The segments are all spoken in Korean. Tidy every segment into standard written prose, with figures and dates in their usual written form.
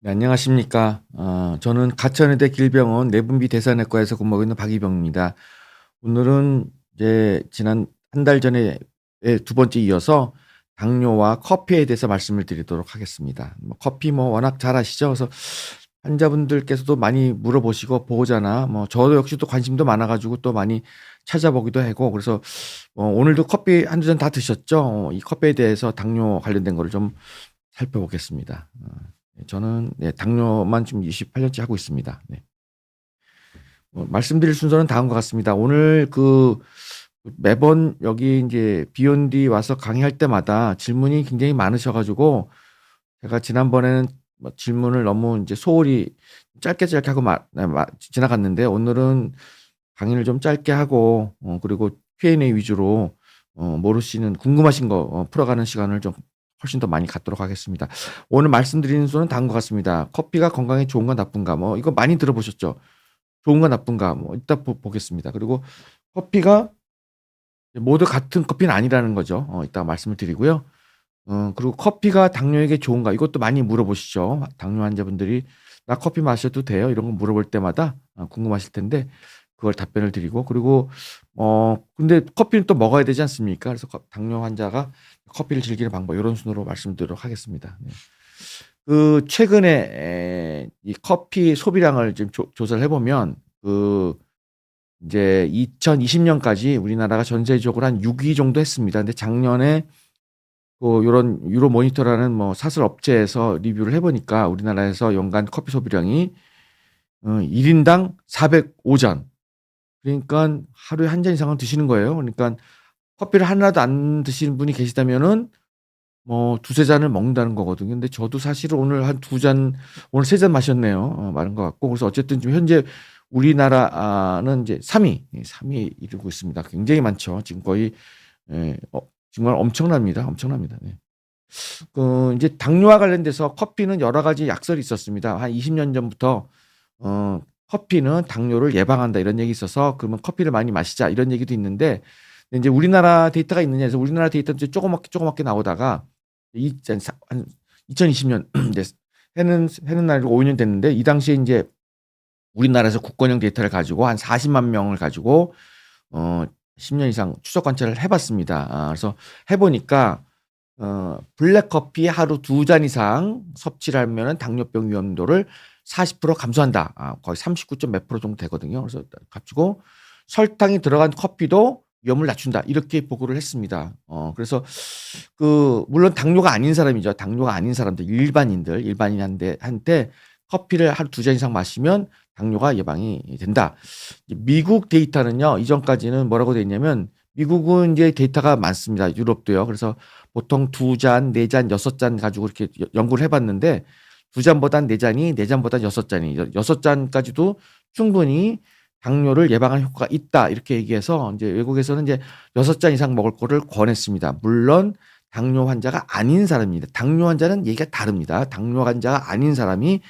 네, 안녕하십니까. 저는 가천의대 길병원 내분비 대사내과에서 근무하고 있는 박이병입니다. 오늘은 이제 지난 한 달 전에 두 번째 이어서 당뇨와 커피에 대해서 말씀을 드리도록 하겠습니다. 커피 워낙 잘 아시죠? 그래서 환자분들께서도 많이 물어보시고 보호자나 저도 역시 또 관심도 많아가지고 또 많이 찾아보기도 하고 그래서 오늘도 커피 한두 잔 다 드셨죠? 이 커피에 대해서 당뇨 관련된 거를 좀 살펴보겠습니다. 저는 당뇨만 지금 28년째 하고 있습니다. 네. 말씀드릴 순서는 다음과 같습니다. 오늘 매번 여기 이제 비욘디 와서 강의할 때마다 질문이 굉장히 많으셔가지고 제가 지난번에는 질문을 너무 이제 소홀히 짧게 하고 지나갔는데 오늘은 강의를 좀 짧게 하고 그리고 Q&A 위주로 모르시는 궁금하신 거 풀어가는 시간을 좀 훨씬 더 많이 갖도록 하겠습니다. 오늘 말씀드리는 수는 다음과 같습니다. 커피가 건강에 좋은가 나쁜가 이거 많이 들어보셨죠? 좋은가 나쁜가 이따 보겠습니다. 그리고 커피가 모두 같은 커피는 아니라는 거죠. 이따 말씀을 드리고요. 그리고 커피가 당뇨에게 좋은가 이것도 많이 물어보시죠. 당뇨 환자분들이 나 커피 마셔도 돼요? 이런 거 물어볼 때마다 궁금하실 텐데 그걸 답변을 드리고 그리고 근데 커피는 또 먹어야 되지 않습니까? 그래서 당뇨 환자가 커피를 즐기는 방법 이런 순으로 말씀드리도록 하겠습니다. 네. 최근에 이 커피 소비량을 지금 조사를 해보면 이제 2020년까지 우리나라가 전세적으로 한 6위 정도 했습니다. 근데 작년에 요런 유로모니터라는 사설 업체에서 리뷰를 해보니까 우리나라에서 연간 커피 소비량이 1인당 405잔. 그러니까 하루에 한 잔 이상은 드시는 거예요. 그러니까 커피를 하나도 안 드시는 분이 계시다면은 두세 잔을 먹는다는 거거든요. 근데 저도 사실은 오늘 한 두 잔, 오늘 세 잔 마셨네요. 많은 것 같고. 그래서 어쨌든 지금 현재 우리나라는 이제 3위 이루고 있습니다. 굉장히 많죠. 지금 거의, 정말 엄청납니다. 엄청납니다. 네. 이제 당뇨와 관련돼서 커피는 여러 가지 약설이 있었습니다. 한 20년 전부터, 커피는 당뇨를 예방한다 이런 얘기 있어서 그러면 커피를 많이 마시자 이런 얘기도 있는데 이제 우리나라 데이터가 있느냐 해서 우리나라 데이터는 이제 조그맣게 나오다가 한 2020년 해는 날이 5년 됐는데 이 당시에 이제 우리나라에서 국권형 데이터를 가지고 한 40만 명을 가지고 10년 이상 추적 관찰을 해봤습니다. 그래서 해보니까 블랙커피 하루 두 잔 이상 섭취를 하면은 당뇨병 위험도를 40% 감소한다. 거의 39점 몇 프로 정도 되거든요. 그래서 가지고 설탕이 들어간 커피도 위험을 낮춘다. 이렇게 보고를 했습니다. 물론 당뇨가 아닌 사람이죠. 당뇨가 아닌 사람들, 일반인한테 커피를 하루 두 잔 이상 마시면 당뇨가 예방이 된다. 미국 데이터는요, 이전까지는 뭐라고 돼 있냐면, 미국은 이제 데이터가 많습니다. 유럽도요. 그래서 보통 두 잔, 네 잔, 여섯 잔 가지고 이렇게 연구를 해봤는데, 두 잔보단 네 잔이, 네 잔보단 여섯 잔이, 여섯 잔까지도 충분히 당뇨를 예방하는 효과가 있다. 이렇게 얘기해서 이제 외국에서는 이제 여섯 잔 이상 먹을 거를 권했습니다. 물론 당뇨 환자가 아닌 사람입니다. 당뇨 환자는 얘기가 다릅니다. 당뇨 환자가 아닌 사람이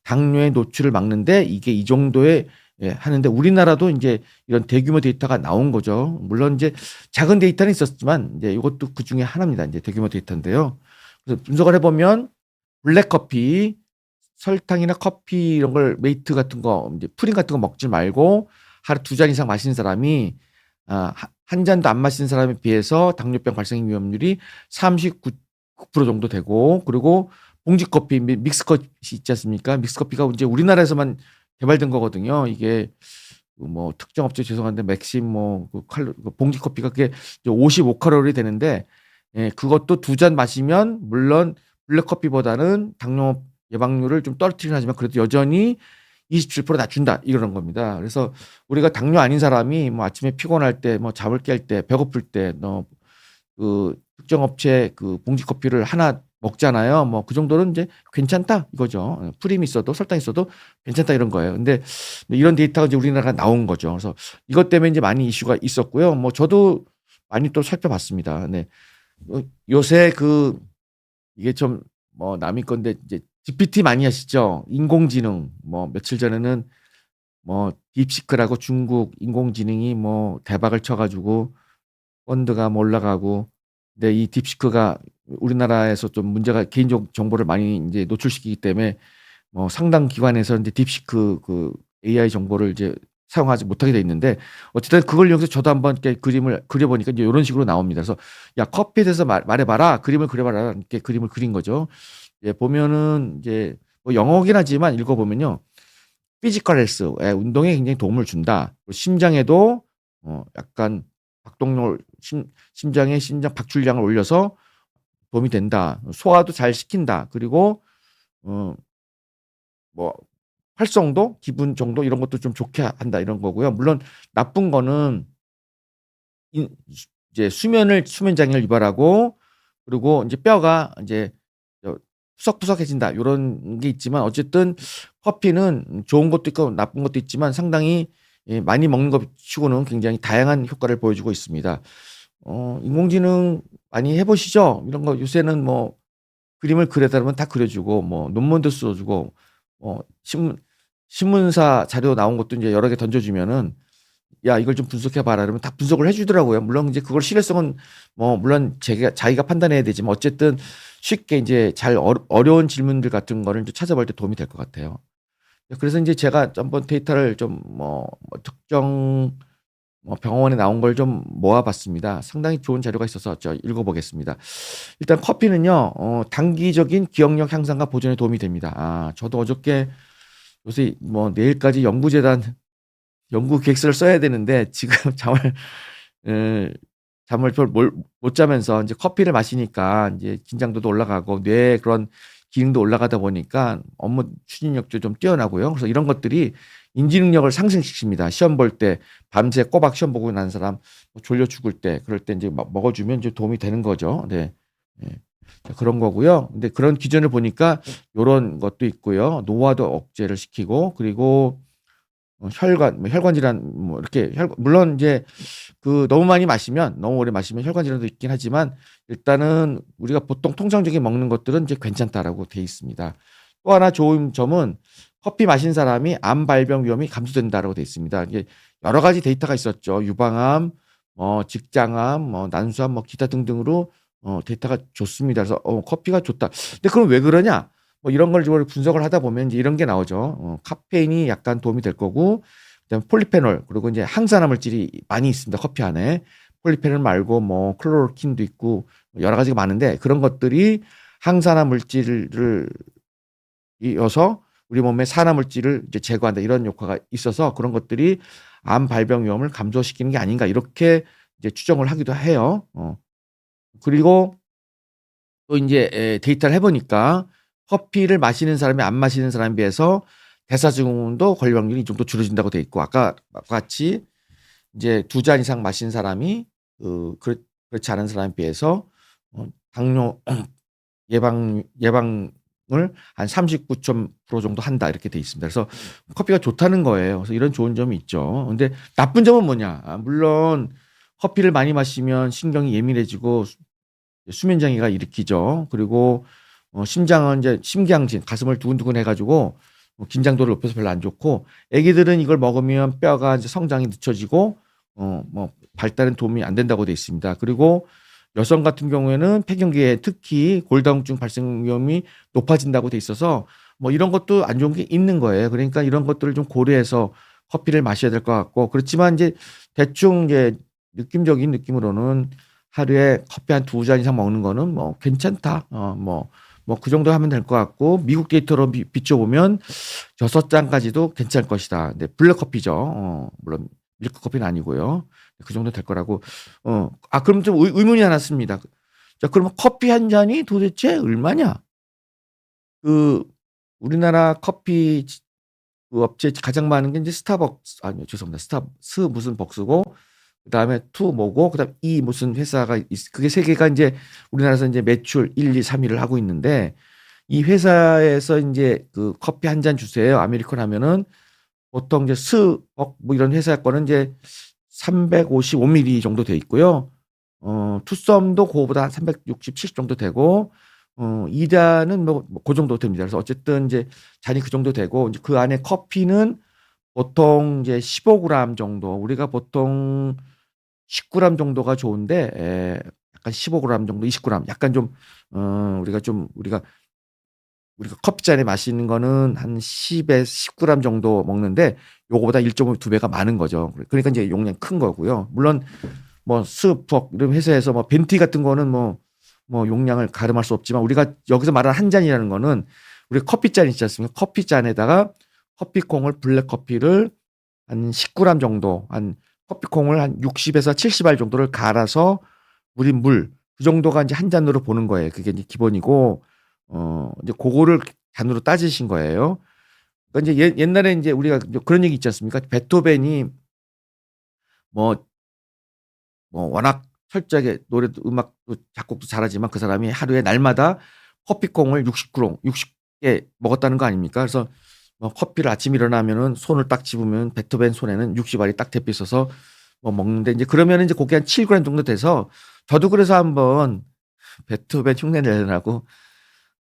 당뇨의 노출을 막는데 이게 이 정도의 하는데 우리나라도 이제 이런 대규모 데이터가 나온 거죠. 물론 이제 작은 데이터는 있었지만 이제 이것도 그 중에 하나입니다. 이제 대규모 데이터인데요. 그래서 분석을 해보면 블랙커피, 설탕이나 커피 이런 걸 메이트 같은 거, 이제 프린 같은 거 먹지 말고 하루 두 잔 이상 마시는 사람이 한 잔도 안 마시는 사람에 비해서 당뇨병 발생 위험률이 39% 정도 되고 그리고 봉지커피, 믹스커피 있지 않습니까? 믹스커피가 이제 우리나라에서만 개발된 거거든요. 이게 특정 업체 죄송한데 맥심 봉지커피가 그게 55칼로리 되는데 그것도 두 잔 마시면 물론 블랙커피보다는 당뇨 예방률을 좀 떨어뜨리긴 하지만 그래도 여전히 27% 낮춘다 이러는 겁니다. 그래서 우리가 당뇨 아닌 사람이 아침에 피곤할 때 잠을 깰 때 배고플 때 특정 업체 봉지 커피를 하나 먹잖아요. 그 정도는 이제 괜찮다 이거죠. 프림이 있어도 설탕이 있어도 괜찮다 이런 거예요. 근데 이런 데이터가 이제 우리나라가 나온 거죠. 그래서 이것 때문에 이제 많이 이슈가 있었고요. 저도 많이 또 살펴봤습니다. 네. 요새 이게 좀 남의 건데 이제 GPT 많이 하시죠. 인공지능 며칠 전에는 딥시크라고 중국 인공지능이 대박을 쳐가지고 펀드가 올라가고 근데 이 딥시크가 우리나라에서 좀 문제가 개인적 정보를 많이 이제 노출시키기 때문에 상당 기관에서 이제 딥시크 그 AI 정보를 이제 사용하지 못하게 돼 있는데 어쨌든 그걸 이용해서 저도 한번 이렇게 그림을 그려보니까 이제 요런 식으로 나옵니다. 그래서 "야 커피에 대해서 말해봐라. 그림을 그려봐라." 이렇게 그림을 그린 거죠. 예 보면은 이제 영어긴 하지만 읽어보면요. 피지컬 헬스 예 운동에 굉장히 도움을 준다. 그리고 심장에도 약간 박동률 심장의 심장 박출량을 올려서 도움이 된다. 소화도 잘 시킨다. 그리고 어 뭐 활성도, 기분 정도 이런 것도 좀 좋게 한다 이런 거고요. 물론 나쁜 거는 인 이제 수면 장애를 유발하고 그리고 인제 뼈가 인제 푸석푸석해진다 요런 게 있지만 어쨌든 커피는 좋은 것도 있고 나쁜 것도 있지만 상당히 예 많이 먹는 것 치고는 굉장히 다양한 효과를 보여주고 있습니다. 인공지능 많이 해 보시죠? 이런 거 요새는 그림을 그려 달라면 다 그려 주고 논문도 써 주고 신문사 자료 나온 것도 인제 여러 개 던져 주면은 "야 이걸 좀 분석해 봐라." 그러면 다 분석을 해 주더라고요. 물론 인제 그걸 신뢰성은 물론 자기가 판단해야 되지만 어쨌든 쉽게 인제 잘 어려운 질문들 같은 거를 이제 찾아볼 때 도움이 될 것 같아요. 그래서 인제 제가 한번 데이터를 좀 특정 병원에 나온 걸 좀 모아 봤습니다. 상당히 좋은 자료가 있어서 읽어 보겠습니다. 일단 커피는요. 단기적인 기억력 향상과 보존에 도움이 됩니다. 저도 어저께 요새 내일까지 연구 기획서를 써야 되는데 지금 잠을 별 못 자면서 인제 커피를 마시니까 인제 긴장도도 올라가고 뇌의 그런 기능도 올라가다 보니까 업무 추진력도 좀 뛰어나고요. 그래서 이런 것들이 인지 능력을 상승시킵니다. 시험 볼 때 밤새 꼬박 시험 보고 난 사람 졸려 죽을 때 그럴 때 인제 먹어 주면 이제 도움이 되는 거죠. 네. 예. 자 그런 거고요. 근데 그런 기준을 보니까 요런 것도 있고요. 노화도 억제를 시키고 그리고 혈관 질환 이렇게 물론 인제 너무 많이 마시면 너무 오래 마시면 혈관 질환도 있긴 하지만 일단은 우리가 보통 통상적인 먹는 것들은 이제 괜찮다라고 돼 있습니다. 또 하나 좋은 점은 커피 마신 사람이 암 발병 위험이 감소된다라고 돼 있습니다. 이게 여러 가지 데이터가 있었죠. 유방암, 직장암, 난수암 기타 등등으로 데이터가 좋습니다. 그래서 커피가 좋다. 근데 그럼 왜 그러냐? 이런 걸 좀 분석을 하다 보면 이제 이런 게 나오죠. 카페인이 약간 도움이 될 거고 그다음에 폴리페놀 그리고 인제 항산화 물질이 많이 있습니다, 커피 안에. 폴리페놀 말고 클로로킨도 있고 여러 가지가 많은데 그런 것들이 항산화 물질을 이어서 우리 몸의 산화 물질을 이제 제거한다 이런 효과가 있어서 그런 것들이 '암 발병 위험을 감소시키는 게 아닌가.' 이렇게 이제 추정을 하기도 해요. 그리고 또 인제 데이터를 해 보니까 커피를 마시는 사람이 안 마시는 사람에 비해서 대사증후군도 걸릴 확률이 이 정도 줄어든다고 돼 있고 아까 같이 인제 2잔 이상 마신 사람이 그렇지 않은 사람에 비해서 당뇨 예방을 한 39% 정도 한다 이렇게 돼 있습니다. 그래서 커피가 좋다는 거예요. 그래서 이런 좋은 점이 있죠. 근데 나쁜 점은 뭐냐? 물론 커피를 많이 마시면 신경이 예민해지고 수면 장애가 일으키죠. 그리고 심장은 이제 심기항진 가슴을 두근두근 해 가지고 긴장도를 높여서 별로 안 좋고 애기들은 이걸 먹으면 뼈가 이제 성장이 늦춰지고 발달엔 도움이 안 된다고 돼 있습니다. 그리고 여성 같은 경우에는 폐경기에 특히 골다공증 발생 위험이 높아진다고 돼 있어서 이런 것도 안 좋은 게 있는 거예요. 그러니까 이런 것들을 좀 고려해서 커피를 마셔야 될 것 같고 그렇지만 인제 대충 이제 느낌적인 느낌으로는 하루에 커피 한 2잔 이상 먹는 거는 괜찮다. 그 정도 하면 될 것 같고 미국 데이터로 비춰 보면 6 잔까지도 괜찮을 것이다. 근데 블랙 커피죠. 물론 밀크 커피는 아니고요. 그 정도 될 거라고 그럼 좀 의문이 하나 씁니다. 자 그러면 커피 한 잔이 도대체 얼마냐? 그 우리나라 커피 그 업체 가장 많은 게 인제 스타벅스 아니요 죄송합니다. 스 무슨 벅스고 그다음에 투 뭐고 그다음에 이 무슨 회사가 그게 3 개가 인제 우리나라에서 인제 매출 1, 2, 3 위를 하고 있는데 이 회사에서 인제 "커피 한 잔 주세요." 아메리카노 하면은 보통 이제 스벅 이런 회사 거는 인제 355 밀리 정도 돼 있고요. 투썸도 그거보다 한 360, 70 정도 되고 2 잔은 고 정도 됩니다. 그래서 어쨌든 인제 잔이 그 정도 되고 인제 그 안에 커피는 보통 이제 15 그램 정도 우리가 보통 10 그램 정도가 좋은데 약간 15 그램 정도 20 그램 약간 좀 우리가 우리가 커피잔에 마시는 거는 한 10에서 19g 정도 먹는데 요거보다 1.5, 2배가 많은 거죠. 그러니까 이제 용량이 큰 거고요. 물론 뭐 스벅 이런 회사에서 뭐 벤티 같은 거는 뭐 용량을 가름할 수 없지만 우리가 여기서 말하는 한 잔이라는 거는 우리 커피잔 있지 않습니까? 커피잔에다가 커피콩을 블랙 커피를 한 19g 정도, 한 커피콩을 한 60에서 70알 정도를 갈아서 우린 물, 그 정도가 이제 한 잔으로 보는 거예요. 그게 이제 기본이고, 이제 그거를 잔으로 따지신 거예요. 그러니까 이제 옛날에 이제 우리가 그런 얘기 있지 않습니까? 베토벤이 뭐, 워낙 철저하게 노래도 음악도 작곡도 잘하지만 그 사람이 하루에 날마다 커피콩을 60개 먹었다는 거 아닙니까? 그래서 뭐 커피를 아침 일어나면은 손을 딱 집으면 베토벤 손에는 60알이 딱 대표 있어서 뭐 먹는데 이제 그러면 이제 그게 한 7g 정도 돼서 저도 그래서 한번 베토벤 흉내 내려고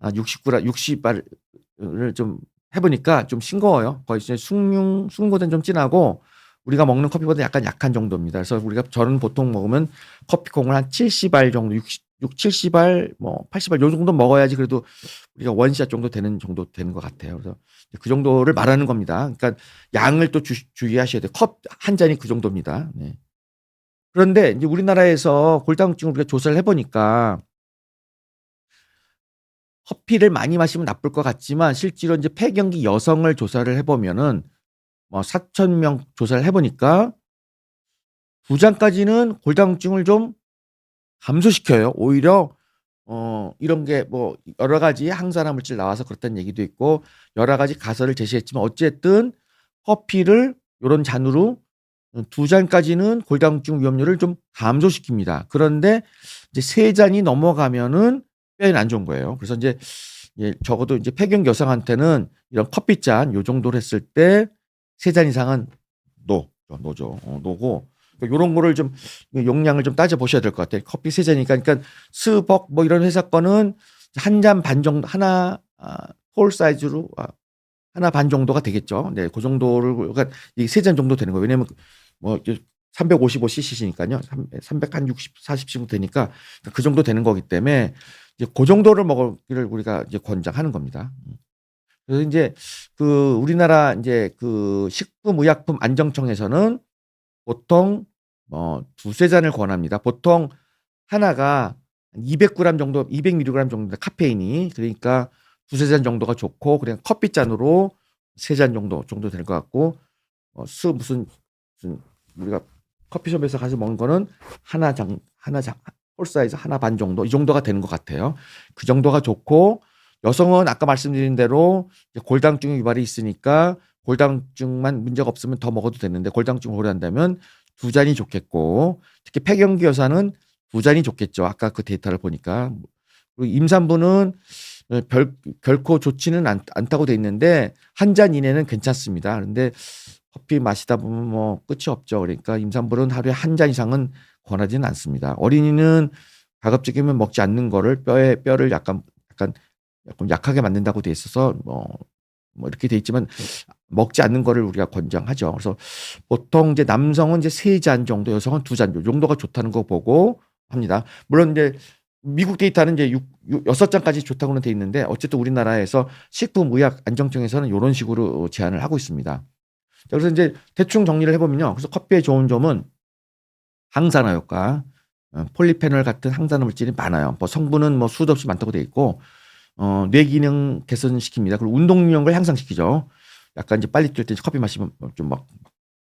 60알을 좀 해보니까 좀 싱거워요. 거의 숭늉보다는 좀 진하고 우리가 먹는 커피보다 약간 약한 정도입니다. 그래서 저는 보통 먹으면 커피콩을 한 70알 정도, 70알, 뭐 80알 요 정도 먹어야지 그래도 우리가 원샷 정도 되는 것 같아요. 그래서 그 정도를 말하는 겁니다. 그러니까 양을 또 주의하셔야 돼요. 컵 한 잔이 그 정도입니다. 네. 그런데 이제 우리나라에서 골다공증을 우리가 조사를 해보니까 커피를 많이 마시면 나쁠 것 같지만 실제로 이제 폐경기 여성을 조사를 해보면은 뭐 4,000명 조사를 해보니까 2잔까지는 골다공증을 좀 감소시켜요. 오히려 이런 게 뭐 여러 가지 항산화 물질 나와서 그렇다는 얘기도 있고 여러 가지 가설을 제시했지만 어쨌든 커피를 요런 잔으로 2잔까지는 골다공증 위험률을 좀 감소시킵니다. 그런데 이제 3잔이 넘어가면은 뼈에는 안 좋은 거예요. 그래서 이제 적어도 이제 폐경 여성한테는 이런 커피잔 요 정도로 했을 때 3잔 이상은 노죠. 노고 요런 거를 좀 용량을 좀 따져 보셔야 될 것 같아요. 커피 3잔이니까 그러니까 스벅 뭐 이런 회사 거는 한 잔 반 정도 톨 사이즈로 하나 반 정도가 되겠죠. 네, 그 정도를 그러니까 이 3잔 정도 되는 거예요. 왜냐면 뭐 355cc니까요. 360, 40 정도 되니까 그 정도 되는 거기 때문에 이제 그 정도를 먹기를 우리가 이제 권장하는 겁니다. 그래서 이제 그 우리나라 이제 그 식품의약품 안정청에서는 보통 2~3잔을 권합니다. 보통 하나가 200g 정도, 200mg 정도 카페인이 그러니까 2~3잔 정도가 좋고 그냥 커피잔으로 3잔 정도 될 것 같고 무슨 우리가 커피숍에서 가서 먹는 거는 하나 홀 사이즈 하나 반 정도 이 정도가 되는 것 같아요. 그 정도가 좋고 여성은 아까 말씀드린 대로 골다공증 유발이 있으니까 골다공증만 문제가 없으면 더 먹어도 되는데 골다공증을 오래 한다면 2잔이 좋겠고 특히 폐경기 여사는 2잔이 좋겠죠. 아까 그 데이터를 보니까. 그리고 임산부는 결코 좋지는 않다고 돼 있는데 한 잔 이내는 괜찮습니다. 그런데 커피 마시다 보면 뭐 끝이 없죠. 그러니까 임산부는 하루에 한 잔 이상은 권하지는 않습니다. 어린이는 가급적이면 먹지 않는 거를 뼈를 약간 약하게 만든다고 돼 있어서 뭐 이렇게 돼 있지만 먹지 않는 거를 우리가 권장하죠. 그래서 보통 이제 남성은 이제 3잔 정도, 여성은 2잔 정도가 좋다는 거 보고 합니다. 물론 이제 미국 데이터는 이제 6잔까지 좋다고는 돼 있는데 어쨌든 우리나라에서 식품의약안정청에서는 이런 식으로 제안을 하고 있습니다. 그래서 이제 대충 정리를 해보면요. 그래서 커피의 좋은 점은 항산화 효과, 폴리페놀 같은 항산화 물질이 많아요. 뭐 성분은 뭐 수도 없이 많다고 돼 있고 뇌 기능 개선시킵니다. 그리고 운동 능력을 향상시키죠. 약간 이제 빨리 뛸 때 커피 마시면 좀 막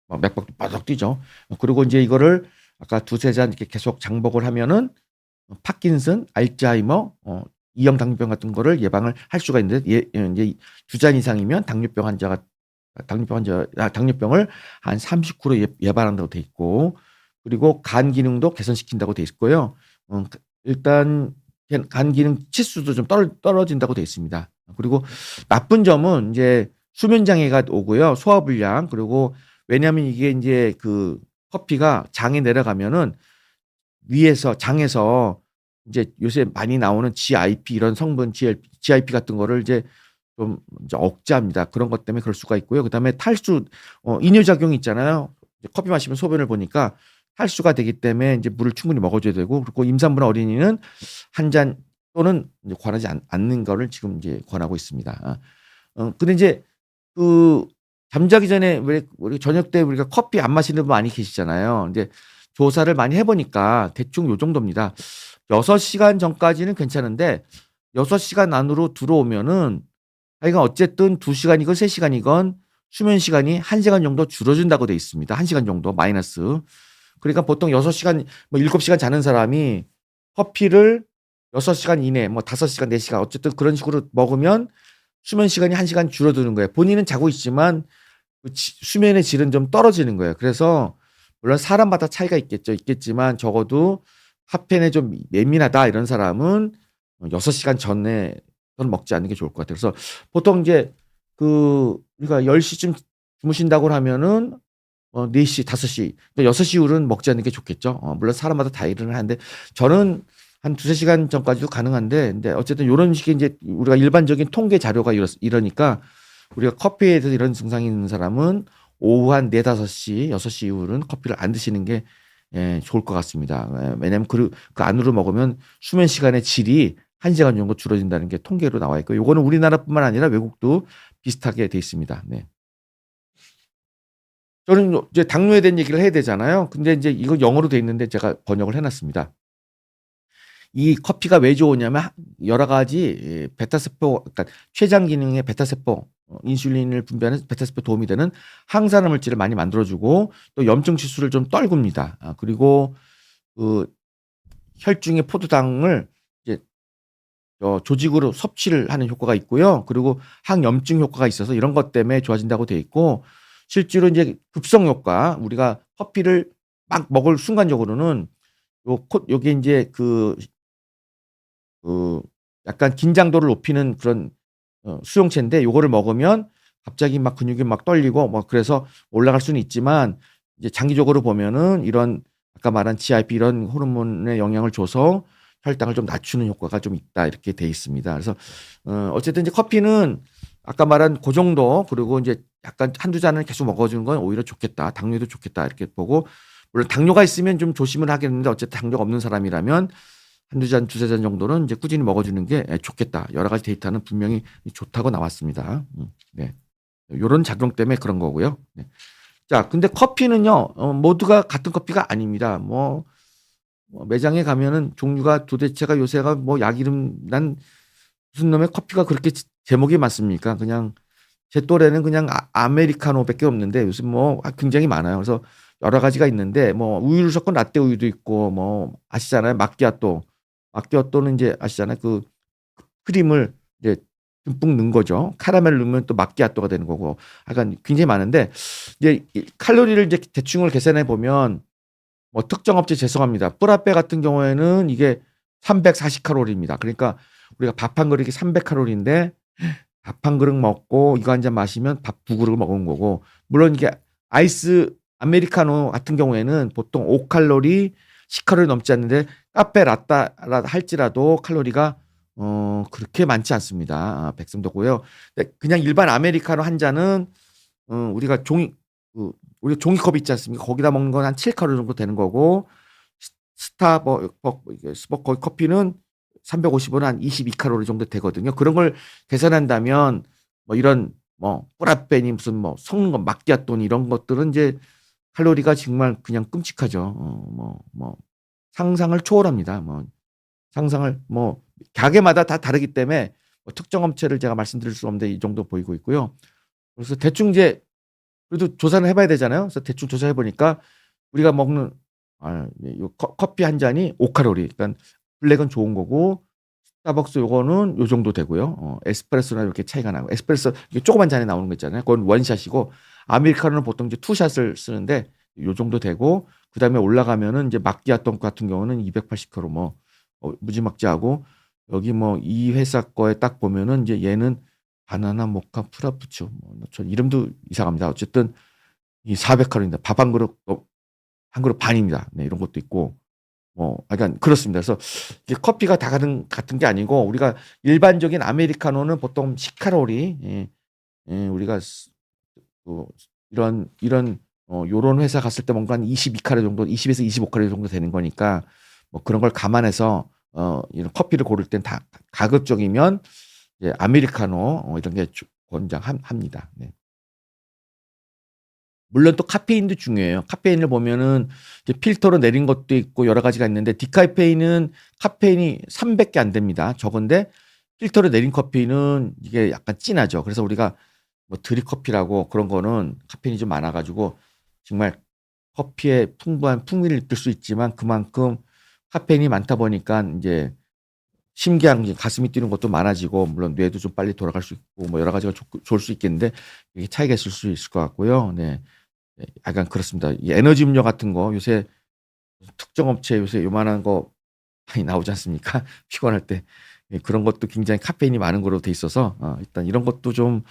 맥박도 빠삭 뛰죠. 그리고 이제 이거를 아까 2~3잔 이렇게 계속 장복을 하면은 파킨슨, 알츠하이머, 이형 당뇨병 같은 거를 예방을 할 수가 있는데 이제 2잔 이상이면 당뇨병을 한 39% 예방한다고 돼 있고 그리고 간 기능도 개선시킨다고 돼 있고요. 일단 간 기능 치수도 좀 떨어진다고 돼 있습니다. 그리고 나쁜 점은 이제 수면 장애가 오고요. 소화불량 그리고 왜냐하면 이게 이제 그 커피가 장에 내려가면은 장에서 이제 요새 많이 나오는 GIP 이런 성분 GIP 같은 거를 이제 좀 이제 억제합니다. 그런 것 때문에 그럴 수가 있고요. 그다음에 탈수 이뇨작용이 있잖아요. 커피 마시면 소변을 보니까 탈수가 되기 때문에 이제 물을 충분히 먹어줘야 되고 그리고 임산부나 어린이는 한 잔 또는 이제 권하지 않는 거를 지금 이제 권하고 있습니다. 근데 이제 그 잠자기 전에 왜 우리 저녁 때 우리가 커피 안 마시는 분 많이 계시잖아요. 근데 조사를 많이 해 보니까 대충 요 정도입니다. 6시간 전까지는 괜찮은데 6시간 안으로 들어오면은 하여간 어쨌든 2시간이건 3시간이건 수면 시간이 1시간 정도 줄어든다고 돼 있습니다. 1시간 정도 마이너스. 그러니까 보통 6시간 뭐 7시간 자는 사람이 커피를 6시간 이내 뭐 5시간, 4시간 어쨌든 그런 식으로 먹으면 수면 시간이 1시간 줄어드는 거예요. 본인은 자고 있지만 그 수면의 질은 좀 떨어지는 거예요. 그래서 물론 사람마다 차이가 있겠죠. 있겠지만 적어도 카페인에 좀 예민하다 이런 사람은 6시간 전에 는 먹지 않는 게 좋을 것 같아요. 그래서 보통 이제 우리가 10시쯤 주무신다고 하면은 4시, 5시, 6시 이후로는 먹지 않는 게 좋겠죠. 물론 사람마다 다 일을 하는데 저는 한 2~3시간 전까지도 가능한데 근데 어쨌든 요런 식의 이제 우리가 일반적인 통계 자료가 이러니까 우리가 커피에 대해서 이런 증상이 있는 사람은 오후 한 4~5시, 6시 이후로는 커피를 안 드시는 게 좋을 것 같습니다. 왜냐하면 그 안으로 먹으면 수면 시간의 질이 1시간 정도 줄어든다는 게 통계로 나와 있고 요거는 우리나라뿐만 아니라 외국도 비슷하게 돼 있습니다. 네. 저는 이제 당뇨에 대한 얘기를 해야 되잖아요. 근데 이제 이거 영어로 돼 있는데 제가 번역을 해 놨습니다. 이 커피가 왜 좋으냐면 여러 가지 베타세포 그러니까 췌장 기능의 베타세포 인슐린을 분비하는 베타세포에 도움이 되는 항산화 물질을 많이 만들어 주고 또 염증 지수를 좀 떨굽니다. 그리고 그 혈중의 포도당을 이제 조직으로 섭취를 하는 효과가 있고요. 그리고 항염증 효과가 있어서 이런 것 때문에 좋아진다고 돼 있고 실제로 이제 급성 효과 우리가 커피를 막 먹을 순간적으로는 요게 이제 그 약간 긴장도를 높이는 그런 수용체인데 요거를 먹으면 갑자기 막 근육이 막 떨리고 뭐 그래서 올라갈 수는 있지만 이제 장기적으로 보면은 이런 아까 말한 GIP 이런 호르몬에 영향을 줘서 혈당을 좀 낮추는 효과가 좀 있다 이렇게 돼 있습니다. 그래서 어쨌든 이제 커피는 아까 말한 그 정도 그리고 이제 약간 한두 잔을 계속 먹어주는 건 오히려 좋겠다. 당뇨도 좋겠다 이렇게 보고 물론 당뇨가 있으면 좀 조심을 하겠는데 어쨌든 당뇨가 없는 사람이라면 한두 잔, 두세 잔 정도는 이제 꾸준히 먹어주는 게 좋겠다. 여러 가지 데이터는 분명히 좋다고 나왔습니다. 네. 요런 작용 때문에 그런 거고요. 네. 자, 근데 커피는요, 모두가 같은 커피가 아닙니다. 매장에 가면은 종류가 도대체가 요새가 뭐 약 이름, 난 무슨 놈의 커피가 그렇게 제목이 많습니까? 그냥 제 또래는 그냥 아메리카노밖에 없는데 요즘 뭐 굉장히 많아요. 그래서 여러 가지가 있는데 뭐 우유를 섞은 라떼 우유도 있고 뭐 아시잖아요. 마끼아또. 마끼아또는 이제 아시잖아요. 그 크림을 이제 듬뿍 넣은 거죠. 카라멜 넣으면 또 마끼아또가 되는 거고. 약간 굉장히 많은데 이제 칼로리를 이제 대충을 계산해 보면 뭐 특정 업체 죄송합니다. 뿌라페 같은 경우에는 이게 340칼로리입니다. 그러니까 우리가 밥 한 그릇이 300칼로리인데 밥 한 그릇 먹고 이거 한 잔 마시면 밥 두 그릇 먹은 거고 물론 이게 아이스 아메리카노 같은 경우에는 보통 5칼로리, 10칼로리 넘지 않는데 카페 라따 할지라도 칼로리가 그렇게 많지 않습니다. 백성도고요. 그냥 일반 아메리카노 한 잔은 우리가 우리가 종이컵 있지 않습니까? 거기다 먹는 건 한 7칼로리 정도 되는 거고 스타벅 커피는 350원 한 22칼로리 정도 되거든요. 그런 걸 계산한다면 뭐 이런 뭐 뿌라페니 무슨 뭐 섞는 거 마끼아또니 이런 것들은 이제 칼로리가 정말 그냥 끔찍하죠. 상상을 초월합니다. 상상을 가게마다 다 다르기 때문에 특정 업체를 제가 말씀드릴 수 없는데 이 정도 보이고 있고요. 그래서 대충 이제 그래도 조사를 해봐야 되잖아요. 그래서 대충 조사해 보니까 우리가 먹는 커피 한 잔이 5칼로리. 그러니까 블랙은 좋은 거고 스타벅스 요거는 요 정도 되고요. 에스프레소나 이렇게 차이가 나고 에스프레소 이게 조그만 잔에 나오는 거 있잖아요. 그건 원샷이고 아메리카노는 보통 이제 투샷을 쓰는데 요 정도 되고 그다음에 올라가면은 이제 마끼아또 같은 경우는 280칼로리 무지막지하고 여기 이 회사 거에 딱 보면은 이제 얘는 바나나 모카 프라푸치노 저 이름도 이상합니다. 어쨌든 이 400칼로리입니다. 밥 한 그릇 한 그릇 반입니다. 네, 이런 것도 있고 약간 그렇습니다. 그래서 이게 커피가 다 같은 게 아니고 우리가 일반적인 아메리카노는 보통 10칼로리 우리가 이런 요런 회사 갔을 때 뭔가 한 22칼로리 정도 20에서 25칼로리 정도 되는 거니까 그런 걸 감안해서 이런 커피를 고를 땐 다 가급적이면 이제 아메리카노 이런 게 권장합니다. 네. 물론 또 카페인도 중요해요. 카페인을 보면은 이제 필터로 내린 것도 있고 여러 가지가 있는데 디카페인은 카페인이 300개 안 됩니다. 적은데 필터로 내린 커피는 이게 약간 진하죠. 그래서 우리가 뭐 드립커피라고 그런 거는 카페인이 좀 많아 가지고 정말 커피에 풍부한 풍미를 느낄 수 있지만 그만큼 카페인이 많다 보니까 인제 심장 가슴이 뛰는 것도 많아지고 물론 뇌도 좀 빨리 돌아갈 수 있고 뭐 여러 가지가 좋을 수 있겠는데 이게 차이가 있을 수 있을 것 같고요. 네. 네 약간 그렇습니다. 이 에너지 음료 같은 거 요새 특정 업체 요새 요만한 거 많이 나오지 않습니까? 피곤할 때. 예 그런 것도 굉장히 카페인이 많은 거로 돼 있어서 일단 이런 것도 좀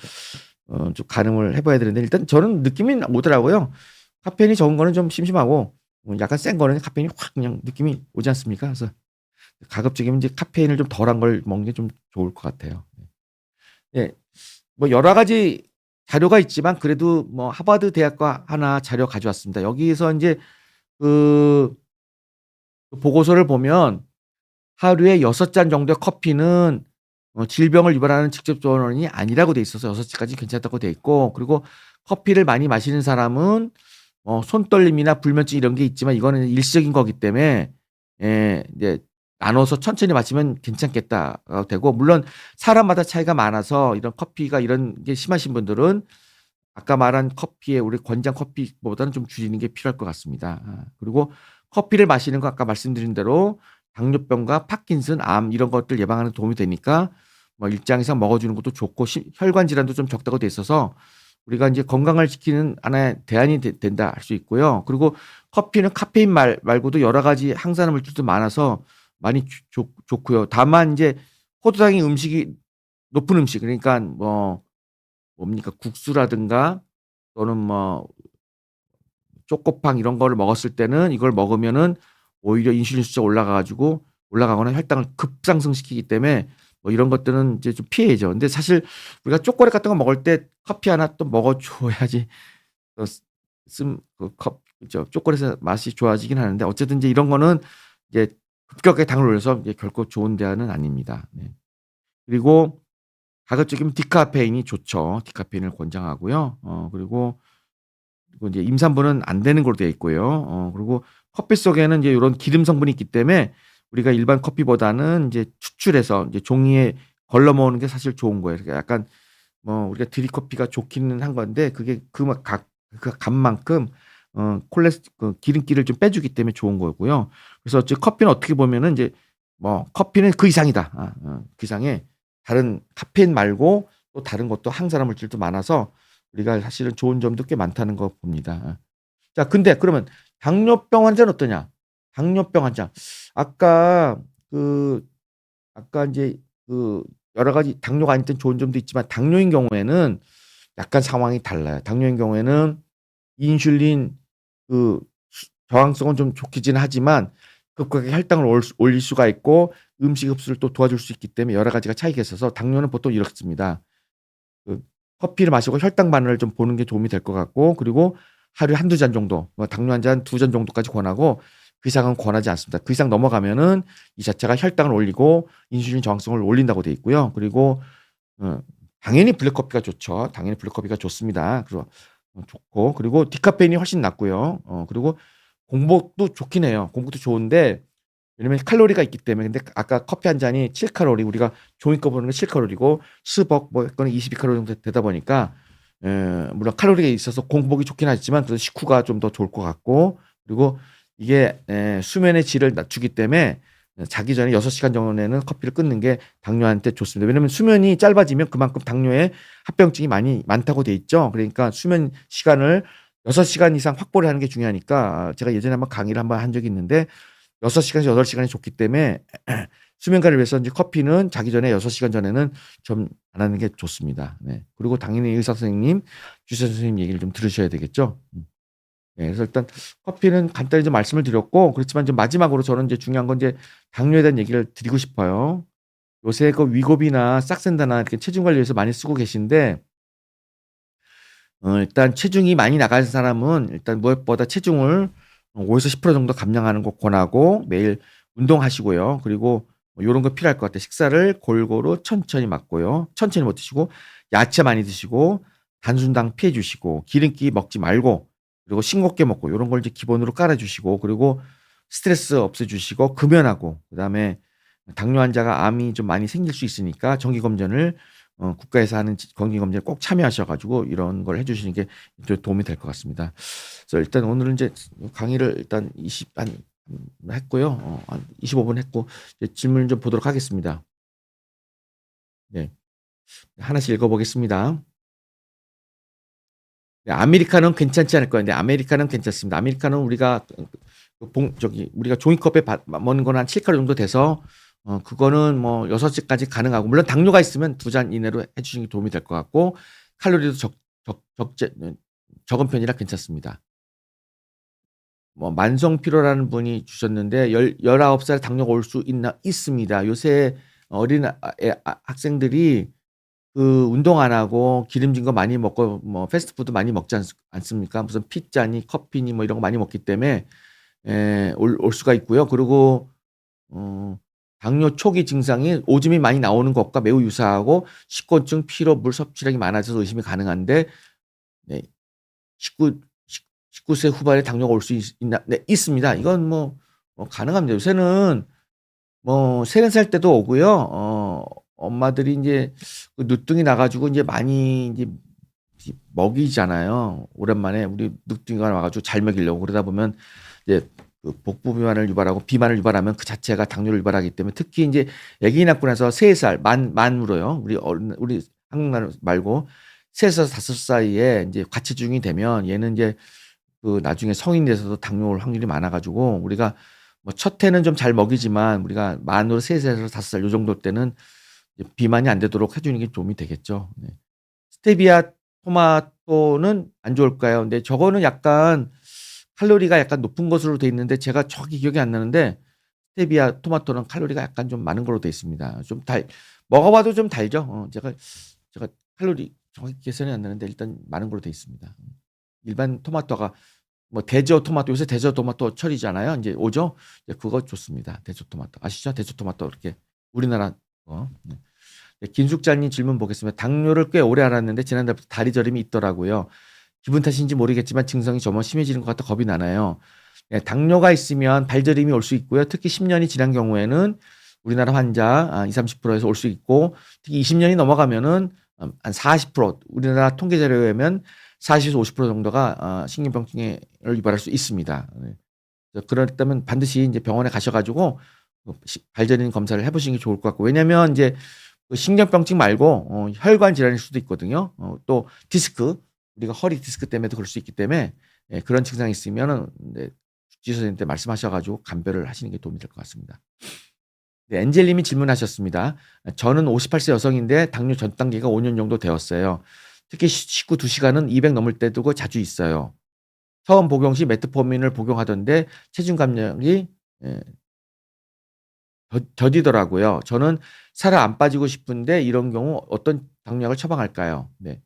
가늠을 해 봐야 되는데 일단 저는 느낌이 오더라고요. 카페인이 적은 거는 좀 심심하고 약간 센 거는 카페인이 확 그냥 느낌이 오지 않습니까? 그래서 가급적이면 이제 카페인을 좀 덜한 걸 먹는 게 좀 좋을 것 같아요. 예. 뭐 여러 가지 자료가 있지만 그래도 뭐 하버드 대학과 하나 자료 가져왔습니다. 여기서 인제 그 보고서를 보면 하루에 6잔 정도의 커피는 질병을 유발하는 직접적 원인이 아니라고 돼 있어서 6잔까지 괜찮다고 돼 있고 그리고 커피를 많이 마시는 사람은 손떨림이나 불면증 이런 게 있지만 이거는 일시적인 거기 때문에 이제 나눠서 천천히 마시면 괜찮겠다가 되고 물론 사람마다 차이가 많아서 이런 커피가 이런 게 심하신 분들은 아까 말한 커피에 우리 권장 커피보다는 좀 줄이는 게 필요할 것 같습니다. 그리고 커피를 마시는 거 아까 말씀드린 대로 당뇨병과 파킨슨, 암 이런 것들 예방하는 데 도움이 되니까 뭐 일정 이상 먹어 주는 것도 좋고 혈관 질환도 좀 적다고 돼 있어서 우리가 인제 건강을 지키는 하나의 대안이 된다 할 수 있고요. 그리고 커피는 카페인 말고도 여러 가지 항산화 물질도 많아서 많이 좋고요. 다만 인제 포도당이 음식이 높은 음식 그러니까 뭐 뭡니까 국수라든가 또는 뭐 초코빵 이런 거를 먹었을 때는 이걸 먹으면은 오히려 인슐린 수치가 올라가 가지고 올라가거나 혈당을 급상승시키기 때문에 뭐 이런 것들은 이제 좀 피해야죠. 근데 사실 우리가 초콜릿 같은 거 먹을 때 커피 하나 또 먹어 줘야지 어 씀 그 초콜릿의 맛이 좋아지긴 하는데 어쨌든 이제 이런 거는 이제 급격하게 당을 올려서 이제 결코 좋은 대안은 아닙니다. 네. 그리고 가급적이면 디카페인이 좋죠. 디카페인을 권장하고요. 그리고 인제 임산부는 안 되는 걸로 되어 있고요. 그리고 커피 속에는 이제 요런 기름 성분이 있기 때문에 우리가 일반 커피보다는 인제 추출해서 이제 종이에 걸러 먹는 게 사실 좋은 거예요. 그러니까 약간 뭐 우리가 드립커피가 좋기는 한 건데 그게 그 값만큼 그 기름기를 좀 빼주기 때문에 좋은 거고요. 그래서 커피는 어떻게 보면은 인제 뭐 '커피는 그 이상이다.' 그 이상의 다른 카페인 말고 또 다른 것도 항산화 물질도 많아서 우리가 사실은 좋은 점도 꽤 많다는 거 봅니다. 자 근데 그러면 당뇨병 환자는 어떠냐? 당뇨병 환자. 아까 그 아까 인제 그 여러 가지 당뇨가 아닐 땐 좋은 점도 있지만 당뇨인 경우에는 약간 상황이 달라요. 당뇨인 경우에는 인슐린 그 저항성은 좀 좋기는 하지만 급격하게 혈당을 올릴 수가 있고 음식 흡수를 또 도와줄 수 있기 때문에 여러 가지가 차이가 있어서 당뇨는 보통 이렇습니다. 그 커피를 마시고 혈당 반응을 좀 보는 게 도움이 될 것 같고 그리고 하루에 1-2잔 정도 뭐 당뇨 환자는 2잔 정도까지 권하고 그 이상은 권하지 않습니다. 그 이상 넘어가면은 이 자체가 혈당을 올리고 인슐린 저항성을 올린다고 돼 있고요. 그리고 어 당연히 블랙커피가 좋죠. 당연히 블랙커피가 좋습니다. 그래서 좋고 그리고 디카페인이 훨씬 낫고요. 그리고 공복도 좋긴 해요. 공복도 좋은데 왜냐면 칼로리가 있기 때문에 근데 아까 커피 한 잔이 7칼로리 우리가 종이컵 보는 건 7칼로리고 스벅 뭐 이거는 22칼로리 정도 되다 보니까 물론 칼로리가 있어서 공복이 좋긴 하지만 그래도 식후가 좀 더 좋을 것 같고 그리고 이게 수면의 질을 낮추기 때문에 자기 전에 6시간 전에는 커피를 끊는 게 당뇨한테 좋습니다. 왜냐하면 수면이 짧아지면 그만큼 당뇨에 합병증이 많다고 돼 있죠. 그러니까 수면 시간을 6시간 이상 확보를 하는 게 중요하니까 제가 예전에 한번 강의를 한번 한 적이 있는데 6시간에서 8시간이 좋기 때문에 수면가를 위해서 인제 커피는 자기 전에 6시간 전에는 좀 안 하는 게 좋습니다. 네. 그리고 당연히 의사 선생님, 주치의 선생님 얘기를 좀 들으셔야 되겠죠. 네. 그래서 일단 커피는 간단히 좀 말씀을 드렸고 그렇지만 좀 마지막으로 저는 이제 중요한 건 이제 당뇨에 대한 얘기를 드리고 싶어요. 요새 그 위고비나 싹센다나 이렇게 체중 관리에 서 많이 쓰고 계신데 일단 체중이 많이 나가는 사람은 일단 무엇보다 체중을 5에서 10% 정도 감량하는 거 권하고 매일 운동하시고요. 그리고 뭐 요런 거 필요할 것 같아요. 식사를 골고루 천천히 맞고요. 천천히 못 드시고 야채 많이 드시고 단순당 피해 주시고 기름기 먹지 말고 그리고 싱겁게 먹고 요런 걸 이제 기본으로 깔아 주시고 그리고 스트레스 없애 주시고 금연하고 그다음에 당뇨 환자가 암이 좀 많이 생길 수 있으니까 정기 검진을 국가에서 하는 정기 검진에 꼭 참여하셔 가지고 이런 걸 해 주시는 게 좀 도움이 될 것 같습니다. 그래서 일단 오늘은 이제 강의를 일단 20한 했고요. 한 25분 했고 이제 질문 좀 보도록 하겠습니다. 네. 하나씩 읽어 보겠습니다. 네, 아메리카노는 괜찮지 않을까요? 네, 아메리카노는 괜찮습니다. 아메리카노는 우리가 저기 우리가 종이컵에 먹는 거는 한 7칼로리 정도 돼서 그거는 뭐 6 잔까지 가능하고 물론 당뇨가 있으면 2잔 이내로 해 주시는 게 도움이 될 것 같고 칼로리도 적은 편이라 괜찮습니다. 뭐 만성 피로라는 분이 주셨는데 19살 당뇨가 올 수 있나? 있습니다. 요새 어린 학생들이 그 운동 안 하고 기름진 거 많이 먹고 뭐 패스트푸드 많이 먹지 않습니까? 무슨 피자니 커피니 뭐 이런 거 많이 먹기 때문에 올 수가 있고요. 그리고 어 당뇨 초기 증상이 오줌이 많이 나오는 것과 매우 유사하고 식곤증, 피로, 물 섭취량이 많아져서 의심이 가능한데 네. 19 19세 후반에 당뇨가 올 수 있나? 네, 있습니다. 이건 뭐 가능합니다. 요새는 뭐 3-4살 때도 오고요. 엄마들이 인제 그 누뚱이 나 가지고 인제 많이 인제 먹이잖아요. 오랜만에 우리 누뚱이가 와 가지고 잘 먹이려고. 그러다 보면 이제 그 복부 비만을 유발하고 비만을 유발하면 그 자체가 당뇨를 유발하기 때문에 특히 인제 아기 낳고 나서 3살 만으로요. 우리 한국 나라 말고 3 에서 5 사이에 인제 과체중이 되면 얘는 인제 그 나중에 성인 돼서도 당뇨 올 확률이 많아 가지고 우리가 뭐 첫 해는 좀 잘 먹이지만 우리가 만으로 3 살에서 5살 요 정도 때는 이제 비만이 안 되도록 해 주는 게 도움이 되겠죠. 네. 스테비아 토마토는 안 좋을까요? 근데 저거는 약간 칼로리가 약간 높은 것으로 돼 있는데 제가 정확히 기억이 안 나는데 스테비아 토마토는 칼로리가 약간 좀 많은 걸로 돼 있습니다. 좀 먹어 봐도 좀 달죠. 제가 칼로리 정확히 계산이 안 나는데 일단 많은 걸로 돼 있습니다. 일반 토마토가 뭐 대저 토마토 요새 대저 토마토 철이잖아요. 인제 오죠? 이제 그거 좋습니다. 대저 토마토. 아시죠? 대저 토마토 이렇게 우리나라 거. 네. 네, 김숙자님 질문 보겠습니다. 당뇨를 꽤 오래 앓았는데 지난달부터 다리 저림이 있더라고요. 기분 탓인지 모르겠지만 증상이 점점 심해지는 것 같아 겁이 나네요. 네, 당뇨가 있으면 발저림이 올 수 있고요. 특히 10년이 지난 경우에는 우리나라 환자 20-30%에서 올 수 있고 특히 20년이 넘어가면은 한 40% 우리나라 통계 자료에 의하면 40에서 50% 정도가 신경병을 유발할 수 있습니다. 네. 그렇다면 반드시 인제 병원에 가셔 가지고 발저림 검사를 해 보시는 게 좋을 것 같고 왜냐면 인제 그 신경병증 말고 혈관 질환일 수도 있거든요. 또 디스크 우리가 허리 디스크 때문에도 그럴 수 있기 때문에 예 그런 증상이 있으면은 네 주치의 선생님한테 말씀하셔 가지고 감별을 하시는 게 도움이 될 것 같습니다. 네 엔젤 님이 질문하셨습니다. 저는 58세 여성인데 당뇨 전 단계가 5년 정도 되었어요. 특히 식후 2 시간은 200 넘을 때도 자주 있어요. 처음 복용 시 메트포민을 복용하던데 체중 감량이 예 더디더라고요. 저는 살 안 빠지고 싶은데 이런 경우 어떤 당뇨약을 처방할까요? 네.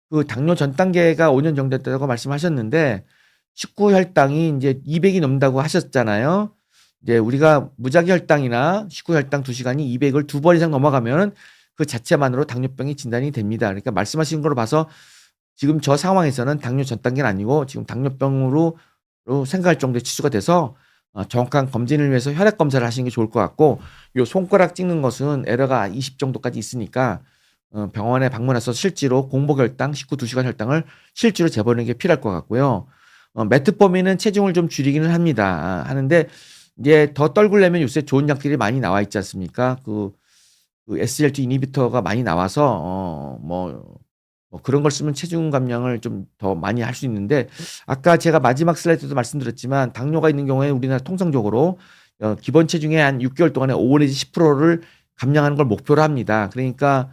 그 당뇨 전 단계가 5년 정도 됐다고 말씀하셨는데 식후 혈당이 인제 200이 넘는다고 하셨잖아요. 이제 우리가 무작위 혈당이나 식후 혈당 2 시간이 200을 2번 이상 넘어가면은 그 자체만으로 당뇨병이 진단이 됩니다. 그러니까 말씀하신 걸로 봐서 지금 저 상황에서는 당뇨 전 단계는 아니고 지금 당뇨병으로 생각할 정도의 치수가 돼서 정확한 검진을 위해서 혈액 검사를 하시는 게 좋을 것 같고 요 손가락 찍는 것은 에러가 20 정도까지 있으니까 병원에 방문해서 실제로 공복 혈당, 식후 2 시간 혈당을 실제로 재보는 게 필요할 것 같고요. 메트포민은 체중을 좀 줄이기는 합니다. 하는데 이제 더 떨구려면 요새 좋은 약들이 많이 나와 있지 않습니까? 그 SGLT 이니비터가 많이 나와서 그런 걸 쓰면 체중 감량을 좀 더 많이 할 수 있는데 아까 제가 마지막 슬라이드에도 말씀드렸지만 당뇨가 있는 경우에 우리나라 통상적으로 기본 체중의 한 6 개월 동안에 5 내지 10%를 감량하는 걸 목표로 합니다. 그러니까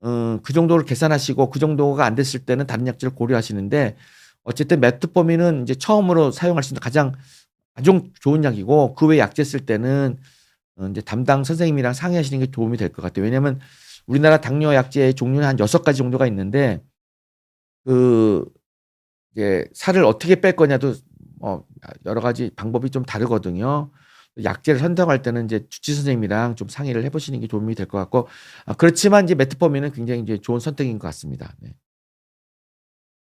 그 정도를 계산하시고 그 정도가 안 됐을 때는 다른 약제를 고려하시는데 어쨌든 메트포민은 인제 처음으로 사용할 수 있는 가장 좋은 약이고 그 외 약제 쓸 때는 인제 담당 선생님이랑 상의하시는 게 도움이 될 것 같아요. 왜냐하면 우리나라 당뇨 약제의 종류는 한 6 가지 정도가 있는데 그 이제 살을 어떻게 뺄 거냐도 여러 가지 방법이 좀 다르거든요. 약제를 선택할 때는 이제 주치 선생님이랑 좀 상의를 해 보시는 게 도움이 될 것 같고 그렇지만 이제 메트포민은 굉장히 이제 좋은 선택인 것 같습니다. 네.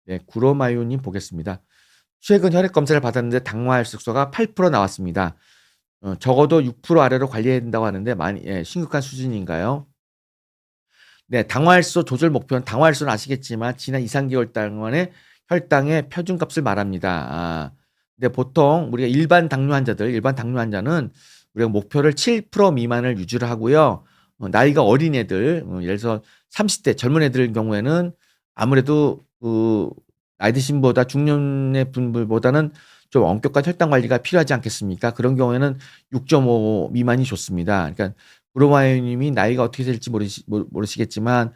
네. 구로마요 님 보겠습니다. "최근 혈액 검사를 받았는데 당화혈色소가 8% 나왔습니다. 적어도 6% 아래로 관리해야 된다고 하는데 많이 심각한 수준인가요?" 네. 당화혈소 조절 목표는 당화혈소는 아시겠지만 지난 2-3개월 동안의 혈당의 표준값을 말합니다. 근데 보통 우리가 일반 당뇨 환자는 우리가 목표를 7% 미만을 유지를 하고요. 나이가 어린 애들 예를 들어서 30대 젊은 애들 경우에는 아무래도 나이 드신 분보다 중년의 분들보다는 좀 엄격한 혈당 관리가 필요하지 않겠습니까? 그런 경우에는 6.5 미만이 좋습니다. 그러니까 브로마이오 님이 나이가 어떻게 될지 모르시겠지만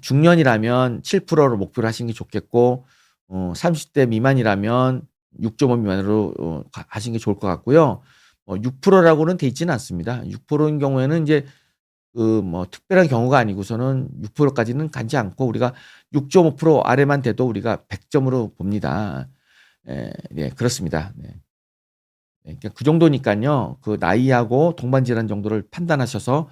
중년이라면 7%를 목표로 하시는 게 좋겠고 30대 미만이라면 6.5 미만으로 하시는 게 좋을 것 같고요. 6% 라고는 돼 있지는 않습니다. 6%인 경우에는 인제 특별한 경우가 아니고서는 6% 까지는 가지 않고 우리가 6.5% 아래만 돼도 우리가 100 점으로 봅니다. 네 그렇습니다. 네. 그러니까 그 정도니깐요. 그 나이하고 동반 질환 정도를 판단하셔서